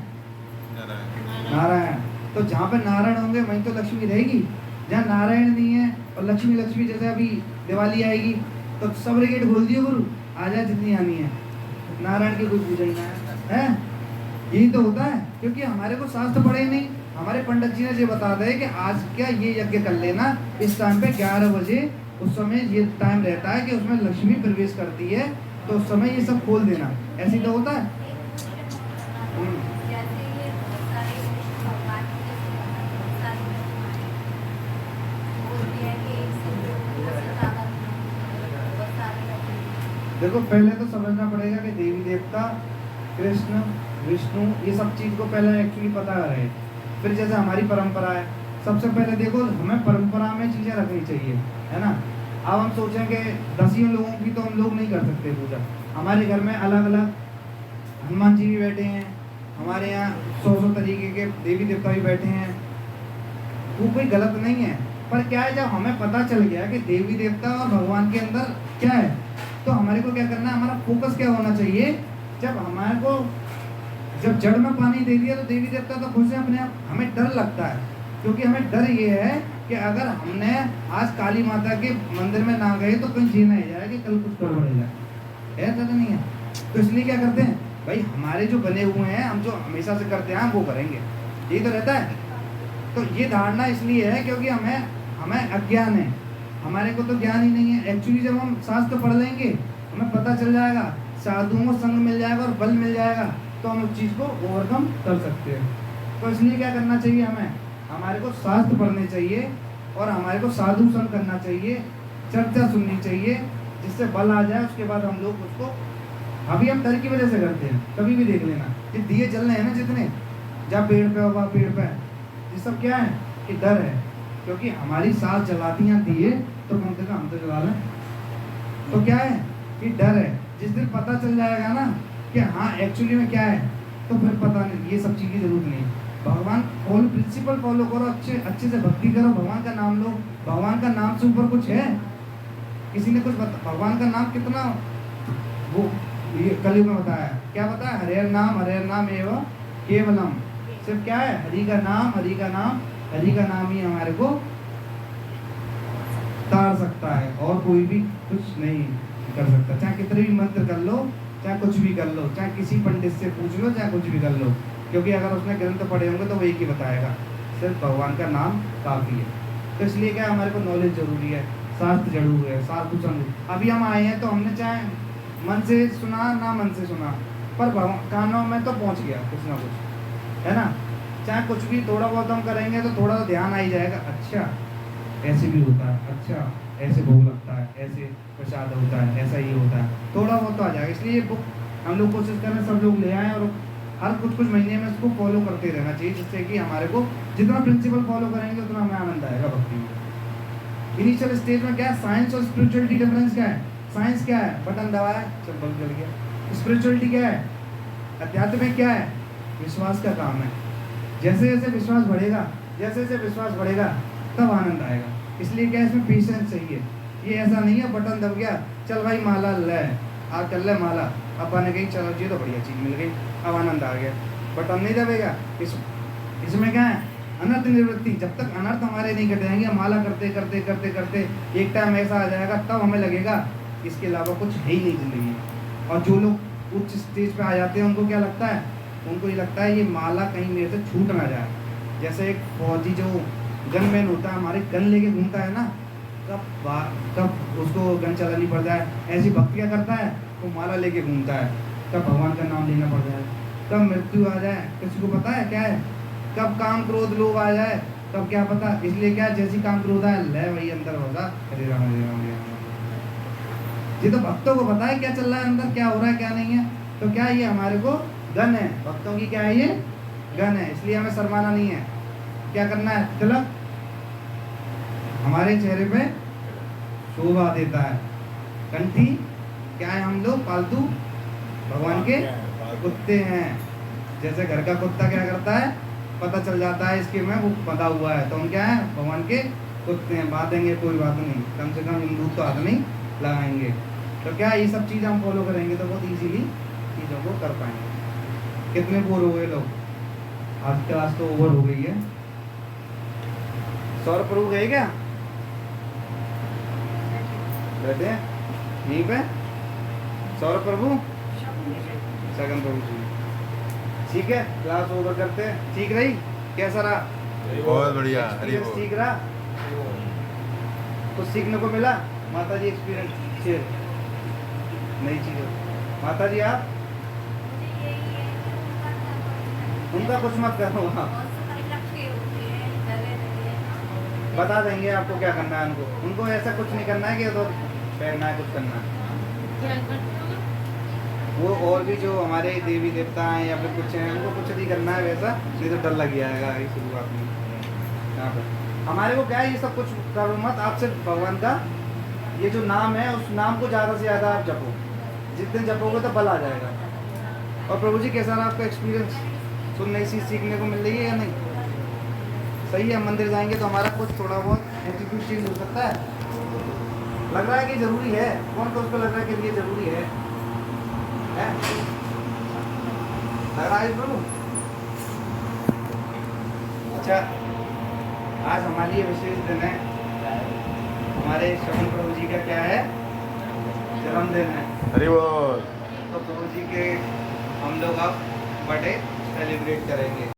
नारायण। तो जहाँ पे नारायण होंगे वहीं तो लक्ष्मी रहेगी। जहाँ नारायण नहीं है और लक्ष्मी लक्ष्मी, जैसे अभी दिवाली आएगी तो सब रेगेट बोल दियो गुरु, आ जाए जितनी आनी है, नारायण की कोई पूजा ही ना है। यही तो होता है, क्योंकि हमारे को शास्त्र पढ़े ही नहीं। हमारे पंडित जी ने ये बता दे कि आज क्या ये यज्ञ कर लेना इस टाइम पे 11 बजे, उस समय ये टाइम रहता है कि उसमें लक्ष्मी प्रवेश करती है, तो उस समय ये सब खोल देना। ऐसे तो होता है। देखो पहले तो समझना पड़ेगा कि देवी देवता, कृष्ण, विष्णु, ये सब चीज़ को पहले एक्चुअली पता रहे। फिर जैसे हमारी परंपरा है, सबसे पहले देखो हमें परंपरा में चीज़ें रखनी चाहिए, है ना। अब हम सोचें कि 10 लोगों की तो हम लोग नहीं कर सकते पूजा। हमारे घर में अलग अलग हनुमान जी भी बैठे हैं, हमारे यहाँ 100 तरीके के देवी देवता भी बैठे हैं। वो कोई गलत नहीं है, पर क्या है, जब हमें पता चल गया कि देवी देवता और भगवान के अंदर क्या है, तो हमारे को क्या करना है, हमारा फोकस क्या होना चाहिए। जब हमारे को जब जड़ में पानी दे दिया तो देवी देवता तो खुश है अपने आप। हमें डर लगता है, क्योंकि हमें डर ये है कि अगर हमने आज काली माता के मंदिर में ना गए तो कहीं जीना ही जाए कि कल कुछ गड़बड़ हो जाए, ऐसा तो नहीं है। तो इसलिए क्या करते हैं भाई, हमारे जो बने हुए हैं, हम जो हमेशा से करते हैं वो करेंगे, यही तो रहता है। तो ये धारणा इसलिए है क्योंकि हमें अज्ञान है, हमारे को तो ज्ञान ही नहीं है। एक्चुअली जब हम शास्त्र पढ़ लेंगे हमें पता चल जाएगा, साधुओं को संग मिल जाएगा और बल मिल जाएगा, तो हम उस चीज़ को ओवरकम कर सकते हैं। तो इसलिए क्या करना चाहिए, हमारे को शास्त्र पढ़ने चाहिए और हमारे को साधु संग करना चाहिए, चर्चा सुननी चाहिए, जिससे बल आ जाए। उसके बाद हम लोग उसको, अभी हम डर की वजह से करते हैं। कभी भी देख लेना, ये दिए जल रहे हैं ना जितने, जब पेड़ पे होगा पेड़ पे, ये सब क्या है कि डर है। क्योंकि हमारी सास जलाती हैं दिए, तो कम से कम हम तो जला लें। तो क्या है कि डर है। जिस दिन पता चल जाएगा ना कि हाँ एक्चुअली में क्या है, तो फिर पता नहीं, ये सब चीज़ की जरूरत नहीं। भगवान प्रिंसिपल फॉलो करो, अच्छे से भक्ति करो, भगवान का नाम लो। भगवान का नाम से ऊपर कुछ है? किसी ने कुछ भगवान का नाम कितना, वो ये कलयुग में बताया, क्या बताया, हरेर नाम एवं केवलम। सिर्फ क्या है, हरि का नाम, हरि का नाम, हरि का नाम ही हमारे को तार सकता है, और कोई भी कुछ नहीं कर सकता। चाहे कितने भी मंत्र कर लो, चाहे कुछ भी कर लो, चाहे किसी पंडित से पूछ लो, चाहे कुछ भी कर लो, क्योंकि अगर उसने ग्रंथ पढ़े होंगे तो वो एक ही बताएगा, सिर्फ भगवान का नाम काफ़ी है। तो इसलिए क्या हमारे को नॉलेज जरूरी है, शास्त्र जरूरी है, साधु संग। अभी हम आए हैं तो हमने चाहे मन से सुना ना मन से सुना, पर कानों में तो पहुंच गया कुछ ना कुछ, है ना। चाहे कुछ भी थोड़ा बहुत हम करेंगे तो थोड़ा ध्यान आ ही जाएगा, अच्छा ऐसे भी होता है, अच्छा ऐसे भोग लगता है, ऐसे प्रसाद होता है, ऐसा ही होता है, थोड़ा बहुत तो आ जाएगा। इसलिए ये बुक हम लोग कोशिश करें सब लोग ले आएँ, और हर कुछ महीने में इसको फॉलो करते रहना चाहिए, जिससे कि हमारे को जितना प्रिंसिपल फॉलो करेंगे उतना हमें आनंद आएगा भक्ति में। इनिशियल स्टेज में क्या है, साइंस और स्पिरिचुअलिटी डिफरेंस क्या है। साइंस क्या है, बटन दबाया चल बल्ब जल गया। स्पिरिचुअलिटी क्या है, अध्यात्म में क्या है, विश्वास का काम है। जैसे जैसे विश्वास बढ़ेगा, जैसे जैसे विश्वास बढ़ेगा तब आनंद आएगा। इसलिए क्या इसमें पेशेंस चाहिए। ये ऐसा नहीं है बटन दब गया चल भाई माला ले, आज कर ले माला, अब बन गई, चलो जी तो बढ़िया चीज़ मिल गई, अब आनंद आ गया। बटन नहीं दबेगा। इसमें क्या है, अनर्थ निवृत्ति। जब तक अनर्थ हमारे नहीं कट जाएंगे, माला करते करते करते करते एक टाइम ऐसा आ जाएगा तब हमें लगेगा इसके अलावा कुछ है ही नहीं जिंदगी। और जो लोग उच्च स्टेज पे आ जाते हैं उनको क्या लगता है, उनको ये लगता है ये माला कहीं मेरे से छूट ना जाए। जैसे एक फौजी जो गनमैन होता है हमारे, गन लेके घूमता है ना, कब उसको गन चलानी पड़ जाए, ऐसी भक्ति क्या करता है, वो माला लेके घूमता है। कब भगवान का नाम लेना पड़ जाए, कब मृत्यु आ जाए, किसी को पता है क्या है, कब काम क्रोध लोभ आ जाए, कब क्या पता। इसलिए क्या, जैसी काम क्रोध आए ले वही अंदर होगा, हरे राम हरे राम हरे राम। ये तो भक्तों को पता है क्या चल रहा है अंदर, क्या हो रहा है क्या नहीं है। तो क्या ये हमारे को गन है, भक्तों की क्या है ये गन है, इसलिए हमें शर्माना नहीं है। क्या करना है, तिलक हमारे चेहरे पे शोभा देता है। कंठी क्या है, हम लोग पालतू भगवान के कुत्ते हैं। जैसे घर का कुत्ता क्या करता है, पता चल जाता है इसके में वो बंधा हुआ है, तो हम क्या है, भगवान के कुत्ते हैं, बांधेंगे कोई बात नहीं, कम से कम हिंदू तो हाथ नहीं लगाएंगे। तो क्या ये सब चीज़ हम फॉलो करेंगे तो बहुत इजीली चीज़ों को कर पाएंगे। कितने बोर हो गए लोग, आज क्लास तो ओवर हो गई है। सौर प्रभु गए क्या, बैठे हैं यहीं पे, सौर प्रभु सगन प्रभु जी, ठीक है। क्लास ओवर करते हैं, ठीक रही, कैसा रहा, बहुत बढ़िया, हरी एक्सपीरियंस बोल। ठीक रहा, कुछ सीखने को मिला। माता जी एक्सपीरियंस शेयर, नई चीज़। माता जी आप उनका कुछ मत करो, बता देंगे आपको क्या करना है। उनको ऐसा कुछ नहीं करना है कि तो पहनना है, कुछ करना है। वो और भी जो हमारे देवी देवता हैं या फिर कुछ हैं, उनको कुछ नहीं करना है वैसा, नहीं तो डर लग जाएगा ये शुरुआत में। यहाँ पर हमारे को क्या है, ये सब कुछ करो मत, आप सिर्फ भगवान का ये जो नाम है उस नाम को ज़्यादा से ज़्यादा आप जपो, जितने जपोगे तो बल आ जाएगा। और प्रभु जी कैसा रहा आपका एक्सपीरियंस, कुछ नई चीज़ सीखने को मिल रही है या नहीं, सही है। मंदिर जाएंगे तो हमारा कुछ थोड़ा बहुत एटीट्यूड चेंज हो सकता है, लग रहा है कि ज़रूरी है, कौन को उसको लग रहा है कि ये ज़रूरी है, लग रहा है प्रभु। अच्छा, आज हमारी ये विशेष दिन है, हमारे श्रवण प्रभु जी का क्या है, जन्मदिन है। हरी बोल। तो प्रभु जी के हम लोग अब बर्थडे सेलिब्रेट करेंगे।